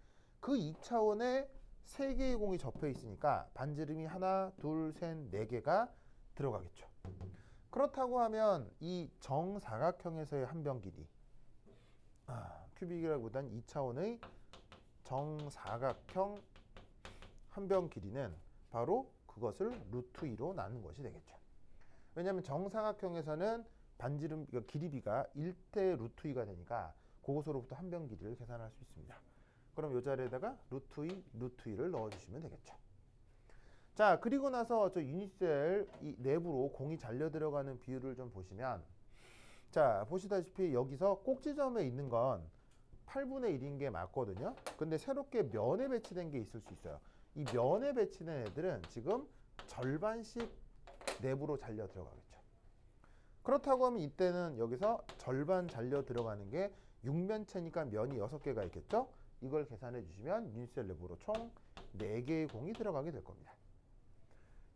S1: 그 2차원에 3개의 공이 접해 있으니까 반지름이 하나, 둘, 셋, 4개가 들어가겠죠. 그렇다고 하면 이 정사각형에서의 한 변 길이 큐빅이라기보단 2차원의 정사각형 한 변 길이는 바로 그것을 루트 2로 나눈 것이 되겠죠. 왜냐하면 정사각형에서는 반지름 길이비가 1대 루트 2가 되니까 그것으로부터 한 변 길이를 계산할 수 있습니다. 그럼 이 자리에다가 루트 2를 넣어주시면 되겠죠. 자, 그리고 나서 저 유니셀 이 내부로 공이 잘려 들어가는 비율을 좀 보시면, 자, 보시다시피 여기서 꼭지점에 있는 건 8분의 1인 게 맞거든요. 근데 새롭게 면에 배치된 게 있을 수 있어요. 이 면에 배치된 애들은 지금 절반씩 내부로 잘려 들어가겠죠. 그렇다고 하면 이때는 여기서 절반 잘려 들어가는 게 6면체니까 면이 6개가 있겠죠. 이걸 계산해 주시면 유니셀 내부로 총 4개의 공이 들어가게 될 겁니다.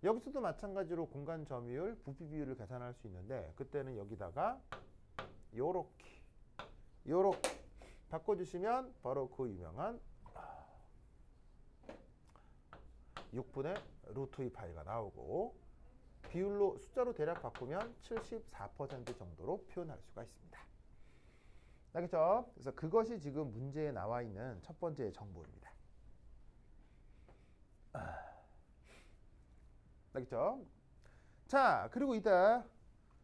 S1: 여기서도 마찬가지로 공간 점유율, 부피 비율을 계산할 수 있는데 그때는 여기다가 요렇게 바꿔주시면 바로 그 유명한 6분의 루트 2 파이가 나오고 비율로 숫자로 대략 바꾸면 74% 정도로 표현할 수가 있습니다. 알겠죠? 그래서 그것이 지금 문제에 나와 있는 첫 번째 정보입니다. 알겠죠? 자, 그리고 이따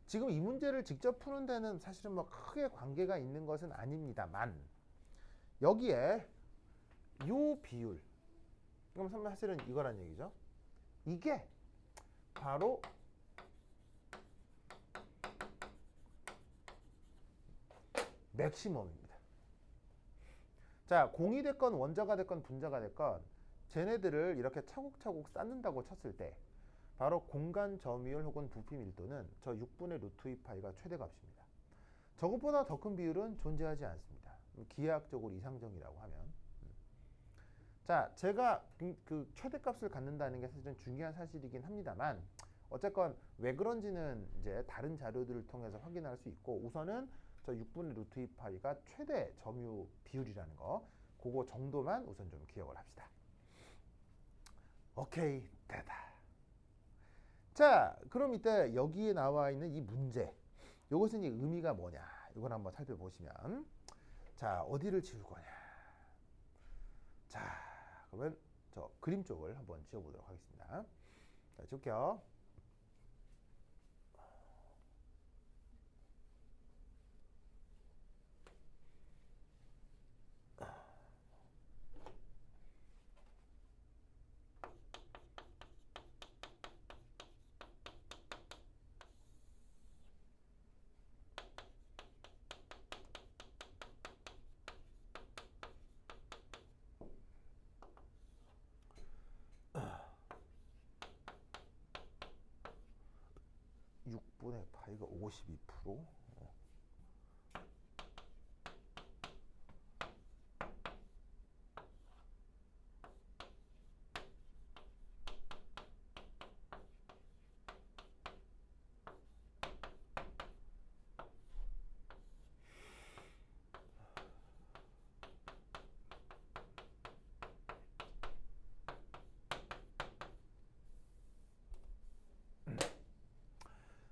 S1: 지금 이 문제를 직접 푸는 데는 사실은 뭐 크게 관계가 있는 것은 아닙니다만 여기에 요 비율, 그럼 사실은 이거란 얘기죠. 이게 바로 맥시멈입니다. 자, 공이 됐건 원자가 됐건 분자가 됐건 쟤네들을 이렇게 차곡차곡 쌓는다고 쳤을 때 바로 공간 점유율 혹은 부피 밀도는 저 6분의 루트 2 파이가 최대값입니다. 저것보다 더 큰 비율은 존재하지 않습니다. 기하학적으로 이상정이라고 하면. 자, 제가 그 최대값을 갖는다는 게 사실은 중요한 사실이긴 합니다만 어쨌건 왜 그런지는 이제 다른 자료들을 통해서 확인할 수 있고 우선은 저 6분의 루트 2 파이가 최대 점유 비율이라는 거 그거 정도만 우선 좀 기억을 합시다. 오케이, 됐다. 자, 그럼 이때 여기에 나와 있는 이 문제, 이것은 이 의미가 뭐냐? 이걸 한번 살펴보시면, 자, 어디를 지울 거냐? 자, 그러면 저 그림 쪽을 한번 지워보도록 하겠습니다. 자, 지울게요. 분의 파이가 52%.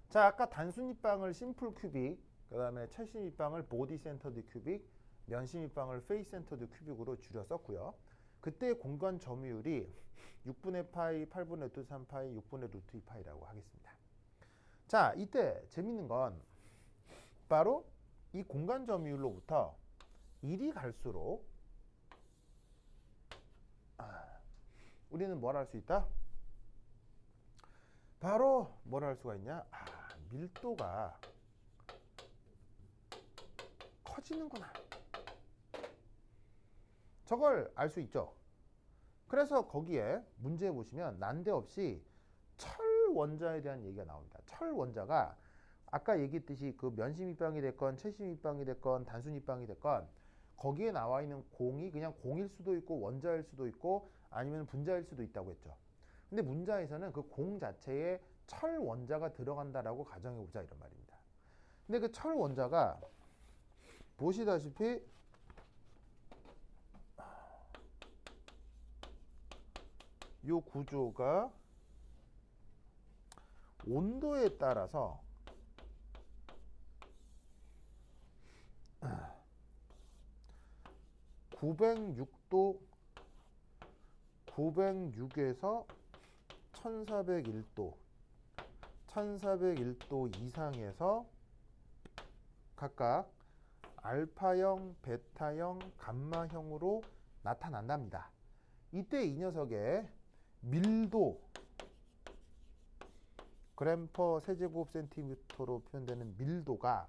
S1: 자, 아까 단순 입방을 심플 큐빅, 그 다음에 최신 입방을 보디 센터드 큐빅, 면심 입방을 페이스 센터드 큐빅으로 줄여 썼고요. 그때 공간 점유율이 6분의 파이, 8분의 루트 3파이, 6분의 루트 2파이라고 하겠습니다. 자, 이때 재밌는 건 바로 이 공간 점유율로부터 1이 갈수록 우리는 뭘 할 수 있다? 바로 뭘 할 수가 있냐? 밀도가 커지는구나. 저걸 알 수 있죠. 그래서 거기에 문제 보시면 난데없이 철 원자에 대한 얘기가 나옵니다. 철 원자가 아까 얘기했듯이 그 면심 입방이 됐건 최심 입방이 됐건 단순 입방이 됐건 거기에 나와 있는 공이 그냥 공일 수도 있고 원자일 수도 있고 아니면 분자일 수도 있다고 했죠. 근데 문자에서는 그 공 자체에 철 원자가 들어간다라고 가정해 보자 이런 말입니다. 근데 그 철 원자가 보시다시피 이 구조가 온도에 따라서 906도 906에서 1401도 1401도 이상에서 각각 알파형, 베타형, 감마형으로 나타난답니다. 이때 이 녀석의 밀도 그램/per 세제곱 센티미터로 표현되는 밀도가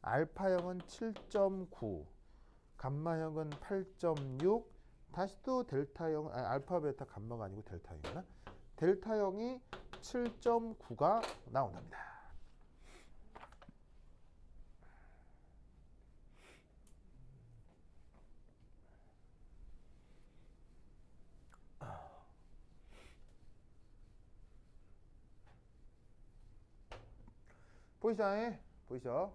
S1: 알파형은 7.9, 감마형은 8.6, 다시 또 델타형, 알파, 베타, 감마가 아니고 델타형이구나. 델타형이 7.9가 나온답니다. 보이시죠? 보이시죠?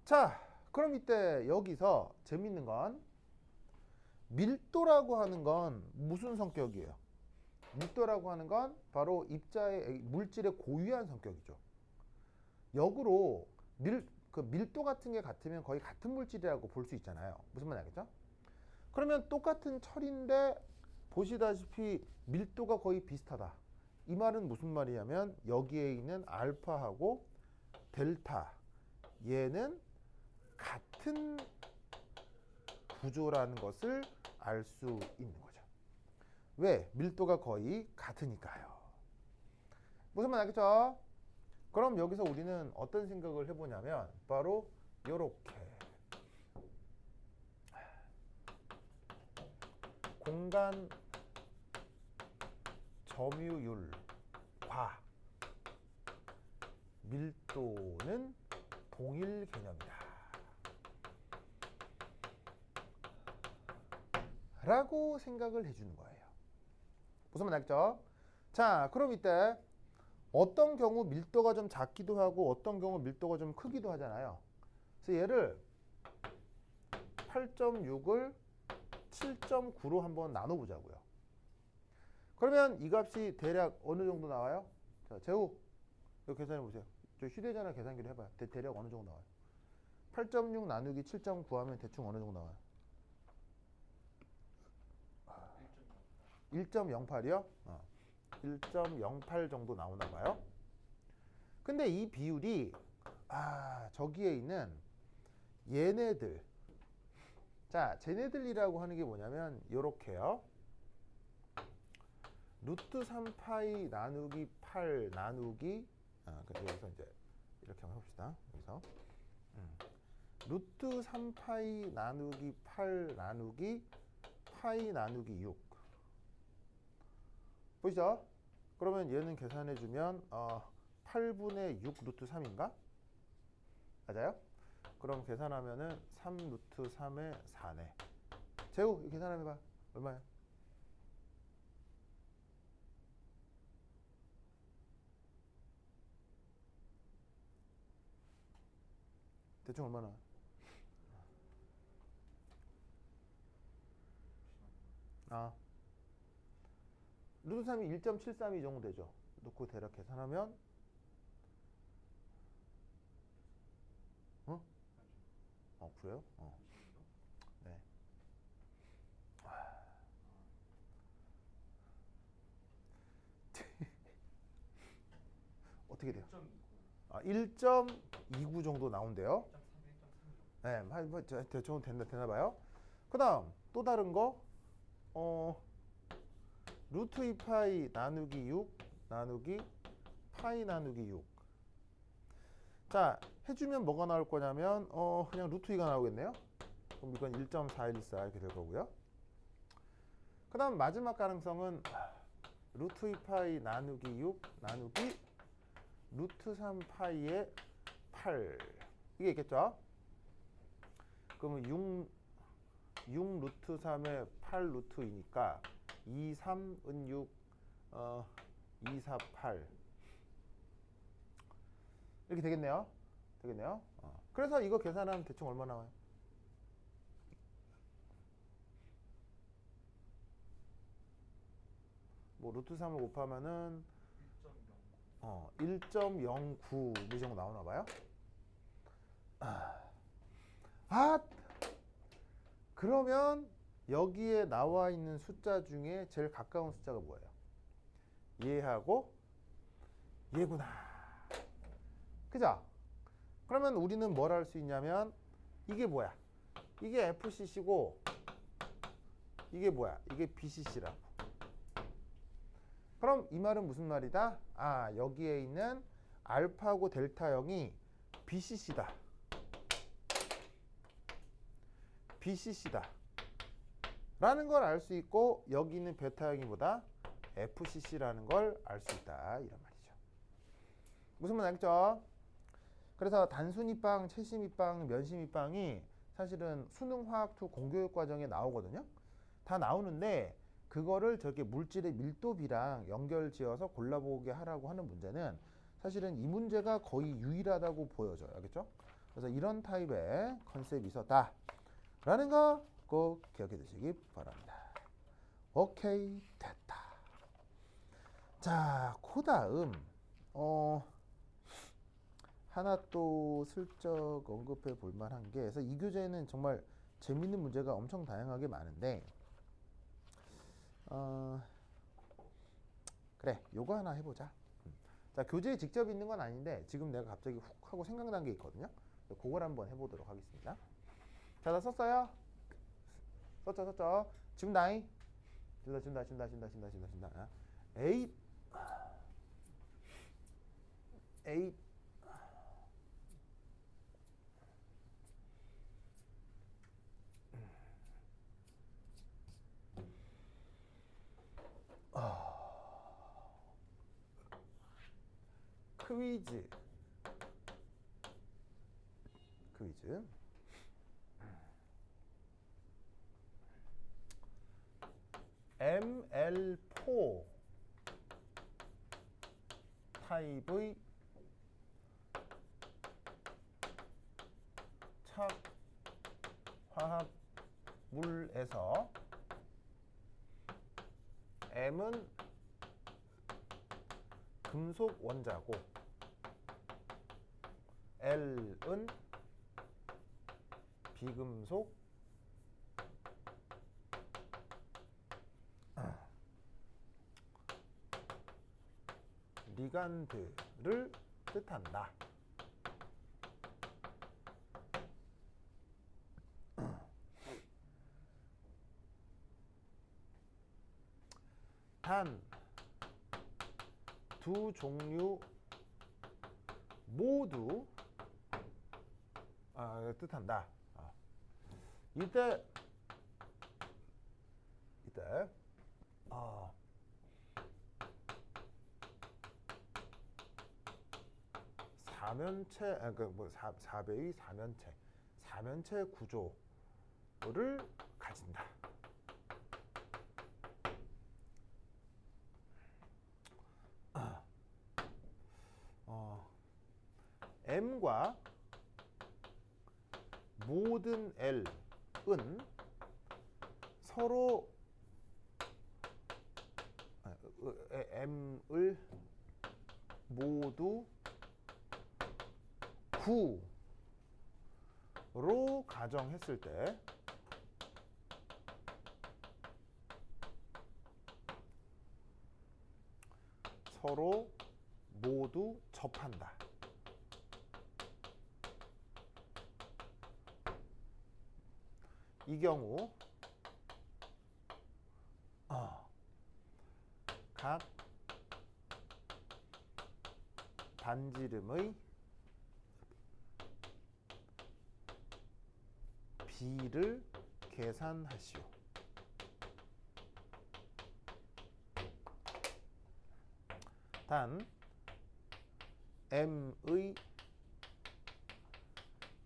S1: 자, 그럼 이때 여기서 재밌는 건 밀도라고 하는 건 무슨 성격이에요? 밀도라고 하는 건 바로 입자의 물질의 고유한 성격이죠. 역으로 밀도 같은 게 같으면 거의 같은 물질이라고 볼 수 있잖아요. 무슨 말인지 알겠죠? 그러면 똑같은 철인데 보시다시피 밀도가 거의 비슷하다. 이 말은 무슨 말이냐면 여기에 있는 알파하고 델타 얘는 같은 구조라는 것을 알 수 있는 거죠. 왜? 밀도가 거의 같으니까요. 무슨 말 알겠죠? 그럼 여기서 우리는 어떤 생각을 해보냐면 바로 요렇게 공간 점유율과 밀도는 동일 개념이다 라고 생각을 해주는 거예요. 무슨 말 알겠죠? 자, 그럼 이때 어떤 경우 밀도가 좀 작기도 하고 어떤 경우 밀도가 좀 크기도 하잖아요. 그래서 얘를 8.6을 7.9로 한번 나눠보자고요. 그러면 이 값이 대략 어느 정도 나와요? 자, 재우 이거 계산해 보세요. 저 휴대전화 계산기로 해봐요. 대략 어느 정도 나와요? 8.6 나누기 7.9 하면 대충 어느 정도 나와요? 1.08이요? 1.08 정도 나오나 봐요. 근데 이 비율이 저기에 있는 얘네들, 자, 쟤네들이라고 하는 게 뭐냐면 요렇게요. 루트 3파이 나누기 8 나누기 여기서 이제 이렇게 한번 해봅시다. 여기서 루트 3파이 나누기 8 나누기 파이 나누기 6 보이죠? 그러면 얘는 계산해주면 8분의 6 루트 3인가? 맞아요? 그럼 계산하면은 3 루트 3의 4네. 재우 이거 계산해봐. 얼마야? 대충 얼마나? 루트 3이 1.732 정도 되죠. 놓고 대략 계산하면 그래요? 네. 어떻게 돼요? 1.29 정도 나온대요. 네, 대충 되나 봐요. 그 다음 또 다른 거 루트 2파이 나누기 6 나누기 파이 나누기 6. 자, 해주면 뭐가 나올 거냐면 그냥 루트 2가 나오겠네요. 그럼 이건 1.414 이렇게 될 거고요. 그 다음 마지막 가능성은 루트 2파이 나누기 6 나누기 루트 3파이의 8 이게 있겠죠? 그러면 6 루트 3의 8 루트 2니까 2, 3, 은 6, 2, 4, 8 이렇게 되겠네요. 그래서 이거 계산하면 대충 얼마 나와요? 뭐 루트 3을 곱하면은 1.09 이 정도 나오나 봐요. 그러면 여기에 나와 있는 숫자 중에 제일 가까운 숫자가 뭐예요? 얘하고 얘구나. 그죠? 그러면 우리는 뭘 할 수 있냐면 이게 뭐야? 이게 FCC고 이게 뭐야? 이게 BCC라고. 그럼 이 말은 무슨 말이다? 여기에 있는 알파하고 델타형이 BCC다. 라는 걸 알 수 있고 여기 있는 베타형이 뭐다? FCC라는 걸 알 수 있다. 이런 말이죠. 무슨 말 알겠죠? 그래서 단순입방, 채심입방, 면심입방이 사실은 수능 화학2 공교육 과정에 나오거든요. 다 나오는데 그거를 저렇게 물질의 밀도비랑 연결지어서 골라보게 하라고 하는 문제는 사실은 이 문제가 거의 유일하다고 보여져요. 알겠죠? 그래서 이런 타입의 컨셉이 있었다. 라는 거 꼭 기억해 두시기 바랍니다. 오케이, 됐다. 자, 그 다음 하나 또 슬쩍 언급해 볼 만한 게, 그래서 이 교재는 정말 재밌는 문제가 엄청 다양하게 많은데 그래, 요거 하나 해보자. 자, 교재에 직접 있는 건 아닌데 지금 내가 갑자기 훅 하고 생각난 게 있거든요. 그걸 한번 해보도록 하겠습니다. 자, 다 썼어요? 썼죠? 지금 나이 준다. 8 퀴즈 ML4 타입의 착화합물에서 M은 금속 원자고 L은 비금속 리간드를 뜻한다. 단 두 종류 모두 뜻한다. 이때 사면체, 사배의 사면체 구조를 가진다. M과 모든 L은 서로 M을 모두 가정했을 때 서로 모두 접한다. 이 경우 각 반지름의 B를 계산하시오. 단 M의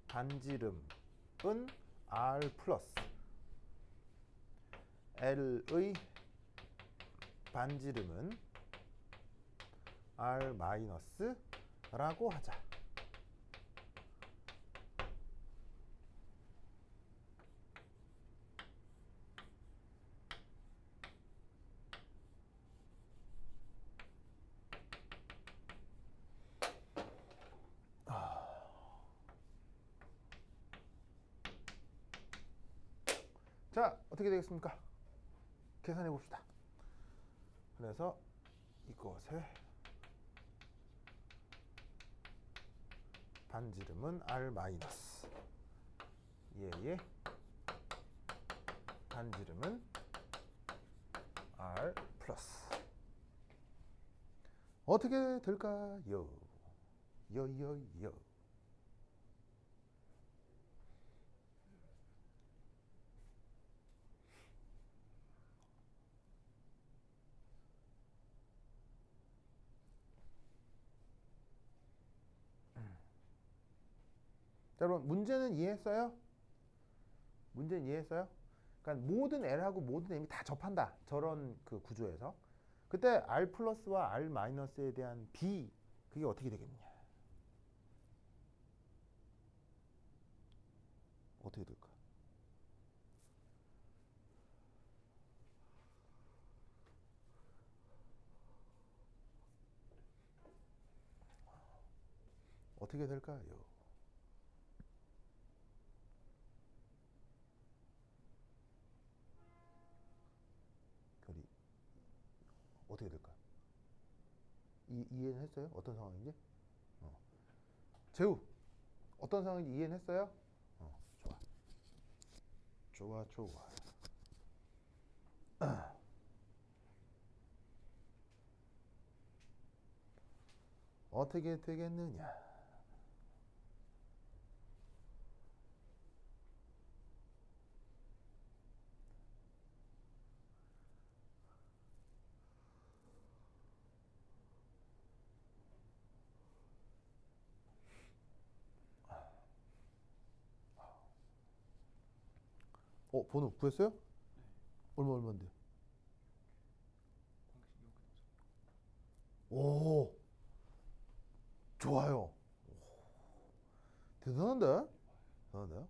S1: 반지름은 R 플러스 L의 반지름은 R 마이너스라고 하자. 자, 어떻게 되겠습니까? 계산해 봅시다. 그래서 이것의 반지름은 R 마이너스, 얘의 반지름은 R 플러스. 어떻게 될까요? 여여여. 자, 여러분 문제는 이해했어요? 문제는 이해했어요? 그러니까 모든 L하고 모든 M이 다 접한다. 저런 그 구조에서. 그때 R 플러스와 R 마이너스에 대한 B, 그게 어떻게 되겠느냐? 어떻게 될까? 어떻게 될까요? 결이 어떻게 될까? 이해는 했어요? 어떤 상황인지? 재우, 어떤 상황인지 이해는 했어요? 좋아. 좋아. 어떻게 되겠느냐? 번호 구했어요? 얼마인데? 오, 좋아요. 대단한데? 대단한데요?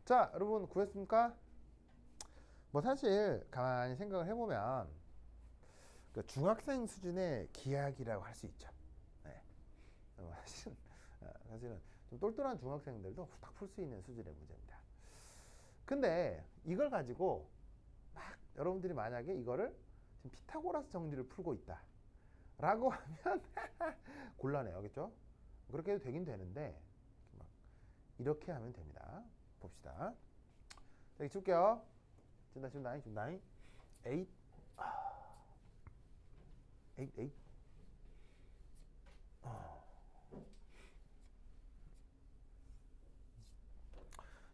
S1: 자, 여러분 구했습니까? 뭐 사실 가만히 생각을 해보면 그 중학생 수준의 기하학이라고 할 수 있죠. 네. 사실은 좀 똘똘한 중학생들도 후딱 풀 수 있는 수준의 문제입니다. 근데 이걸 가지고 막 여러분들이 만약에 이거를 지금 피타고라스 정리를 풀고 있다 라고 하면 곤란해요. 그렇죠? 그렇게 해도 되긴 되는데 막 이렇게 하면 됩니다. 봅시다. 자, 여기 줄게요. 지금 8 8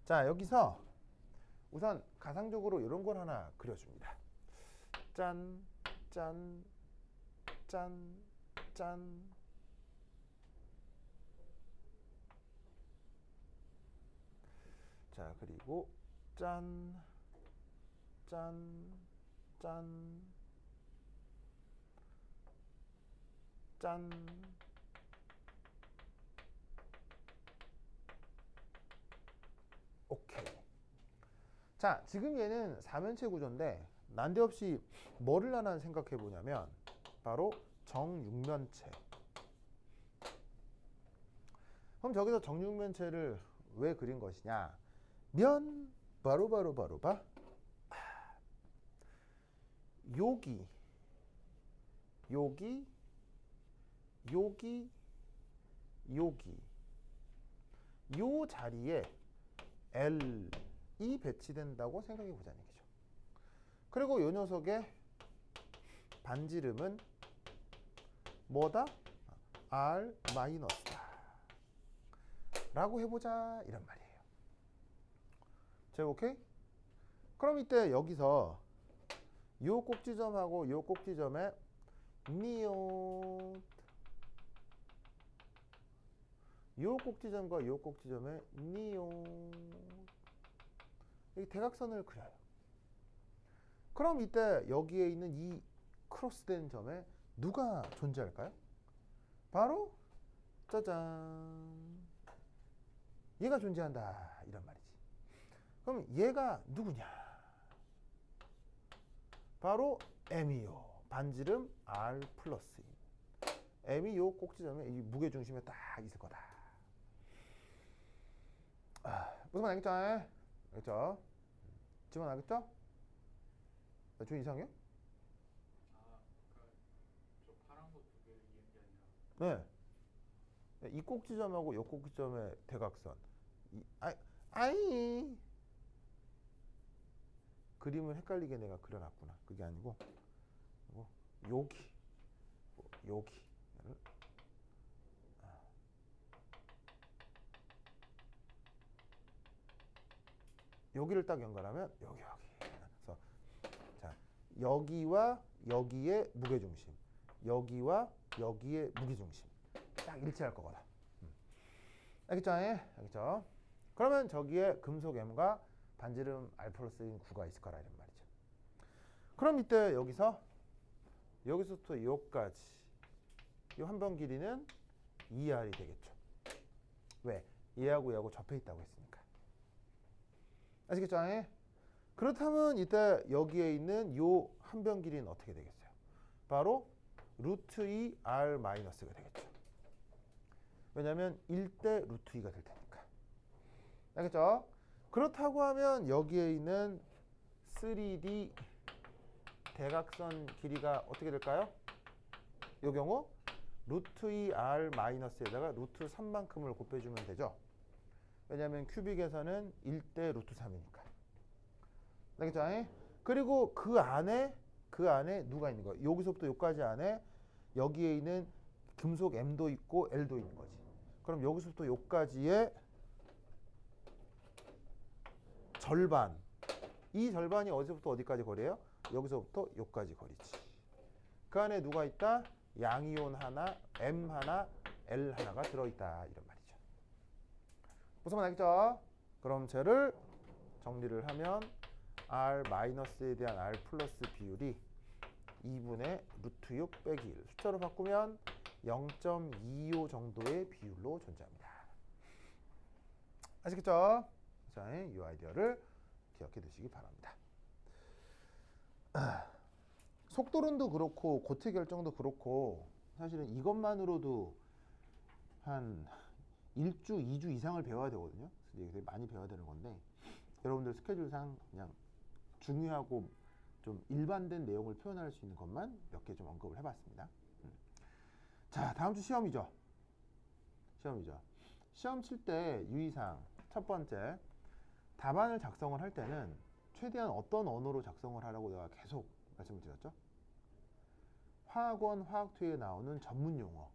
S1: 자, 여기서 우선 가상적으로 이런 걸 하나 그려줍니다. 짠, 짠, 짠, 짠. 자, 그리고 짠, 짠, 짠, 짠. 오케이. 자, 지금 얘는 4면체 구조인데 난데없이 뭐를 하나 생각해 보냐면 바로 정육면체. 그럼 저기서 정육면체를 왜 그린 것이냐? 면 바로 봐. 여기 요 자리에 L이 배치된다고 생각해 보자는 얘기죠. 그리고 요 녀석의 반지름은 뭐다? R 마이너스다 라고 해보자 이런 말이에요. 자, 오케이? 그럼 이때 여기서 요 꼭지점하고 요 꼭지점에 니온, 요 꼭지점과 요 꼭지점에 니온, 여기 대각선을 그려요. 그럼 이때 여기에 있는 이 크로스된 점에 누가 존재할까요? 바로 짜잔, 얘가 존재한다 이런 말이지. 그럼 얘가 누구냐? 바로 M이요. 반지름 R 플러스인 M이 요 꼭지점에 이 무게중심에 딱 있을 거다. 무슨 말 알겠죠? 알겠죠? 지금 알겠죠? 좀 이상해요?
S2: 저 파란 거 두 개를 이해한 게 아니라.
S1: 네. 이 꼭지점하고 요 꼭지점의 대각선. 아이. 그림을 헷갈리게 내가 그려놨구나. 그게 아니고 여기 여기를 딱 연결하면 여기. 그래서 자, 여기와 여기의 무게중심, 여기와 여기의 무게중심 딱 일치할 거거든. 알겠죠? 알겠죠? 그러면 저기에 금속 M과 반지름 R 플러스인 9가 있을 거라 이런 말이죠. 그럼 이때 여기서부터 여기까지 이 한 번 길이는 2R이 되겠죠. 왜? 얘하고 접해 있다고 했으니까. 아시겠죠? 그렇다면 이때 여기에 있는 요 한 변 길이는 어떻게 되겠어요? 바로 루트 2 R 마이너스가 되겠죠. 왜냐하면 1대 루트 2가 될 테니까. 알겠죠? 그렇다고 하면 여기에 있는 3D 대각선 길이가 어떻게 될까요? 이 경우 루트 2R 마이너스에다가 루트 3만큼을 곱해주면 되죠. 왜냐하면 큐빅에서는 1대 루트 3이니까. 알겠죠? 그리고 그 안에 누가 있는 거예요? 여기서부터 여기까지 안에 여기에 있는 금속 M도 있고 L도 있는 거지. 그럼 여기서부터 여기까지의 절반. 이 절반이 어디서부터 어디까지 거리예요? 여기서부터 여기까지 거리지. 그 안에 누가 있다? 양이온 하나, M 하나, L 하나가 들어있다 이런 말이죠. 무슨 말 알겠죠? 그럼 쟤를 정리를 하면 R-에 대한 R 플러스 비율이 2분의 루트 6 빼기 1. 숫자로 바꾸면 0.25 정도의 비율로 존재합니다. 아시겠죠? 자, 이 아이디어를 기억해 두시기 바랍니다. 속도론도 그렇고 고체 결정도 그렇고 사실은 이것만으로도 한 1주, 2주 이상을 배워야 되거든요. 되게 많이 배워야 되는 건데 여러분들 스케줄상 그냥 중요하고 좀 일반된 내용을 표현할 수 있는 것만 몇 개 좀 언급을 해봤습니다. 자, 다음 주 시험이죠. 시험 칠 때 유의사항 첫 번째, 답안을 작성을 할 때는 최대한 어떤 언어로 작성을 하라고 내가 계속 말씀을 드렸죠. 화학원 화학투에 나오는 전문 용어.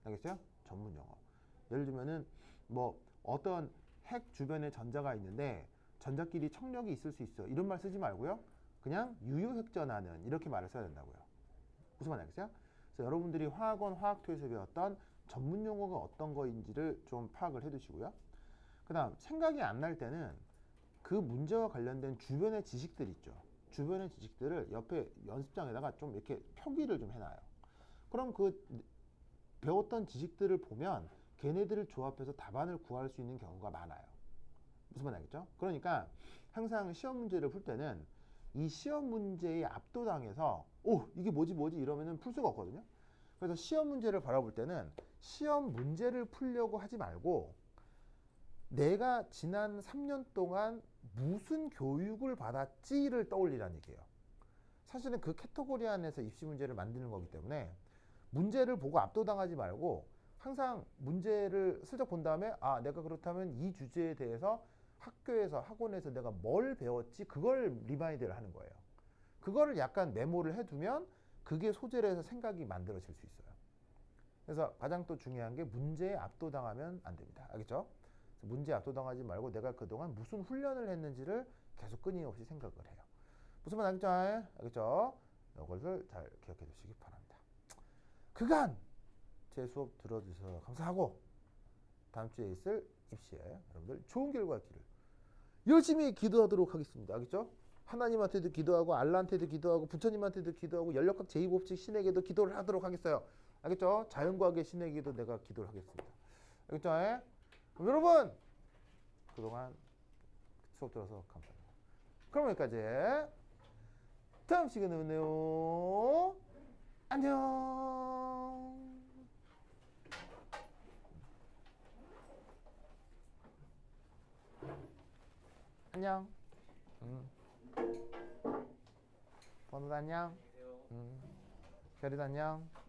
S1: 알겠어요? 전문 용어. 예를 들면은 뭐 어떤 핵 주변에 전자가 있는데 전자끼리 청력이 있을 수 있어. 이런 말 쓰지 말고요. 그냥 유효핵전하는 이렇게 말을 써야 된다고요. 무슨 말 알겠어요? 그래서 여러분들이 화학원 화학투에서 배웠던 전문 용어가 어떤 거인지를 좀 파악을 해 두시고요. 그 다음 생각이 안 날 때는 그 문제와 관련된 주변의 지식들 있죠. 주변의 지식들을 옆에 연습장에다가 좀 이렇게 표기를 좀 해놔요. 그럼 그 배웠던 지식들을 보면 걔네들을 조합해서 답안을 구할 수 있는 경우가 많아요. 무슨 말 알겠죠? 그러니까 항상 시험 문제를 풀 때는 이 시험 문제에 압도당해서 이게 뭐지 이러면은 풀 수가 없거든요. 그래서 시험 문제를 바라볼 때는 시험 문제를 풀려고 하지 말고 내가 지난 3년 동안 무슨 교육을 받았지를 떠올리라는 얘기예요. 사실은 그 캐터고리 안에서 입시 문제를 만드는 거기 때문에 문제를 보고 압도당하지 말고 항상 문제를 슬쩍 본 다음에 아, 내가 그렇다면 이 주제에 대해서 학교에서 학원에서 내가 뭘 배웠지 그걸 리마인드를 하는 거예요. 그거를 약간 메모를 해두면 그게 소재로 해서 생각이 만들어질 수 있어요. 그래서 가장 또 중요한 게 문제에 압도당하면 안 됩니다. 알겠죠? 문제에 압도당하지 말고 내가 그동안 무슨 훈련을 했는지를 계속 끊임없이 생각을 해요. 무슨 말 알겠죠? 알겠죠? 이것을 잘 기억해 두시기 바랍니다. 그간 제 수업 들어주셔서 감사하고 다음 주에 있을 입시에 여러분들 좋은 결과 있기를 열심히 기도하도록 하겠습니다. 알겠죠? 하나님한테도 기도하고 알라한테도 기도하고 부처님한테도 기도하고 연력학 제2법칙 신에게도 기도를 하도록 하겠어요. 알겠죠? 자연과학의 신에게도 내가 기도를 하겠습니다. 알겠죠? 그럼 여러분 그동안 수업 들어서 감사합니다. 그럼 여기까지. 다음 시간에 만나요. 안녕. 안녕. 번호도 안녕. 별이도 안녕.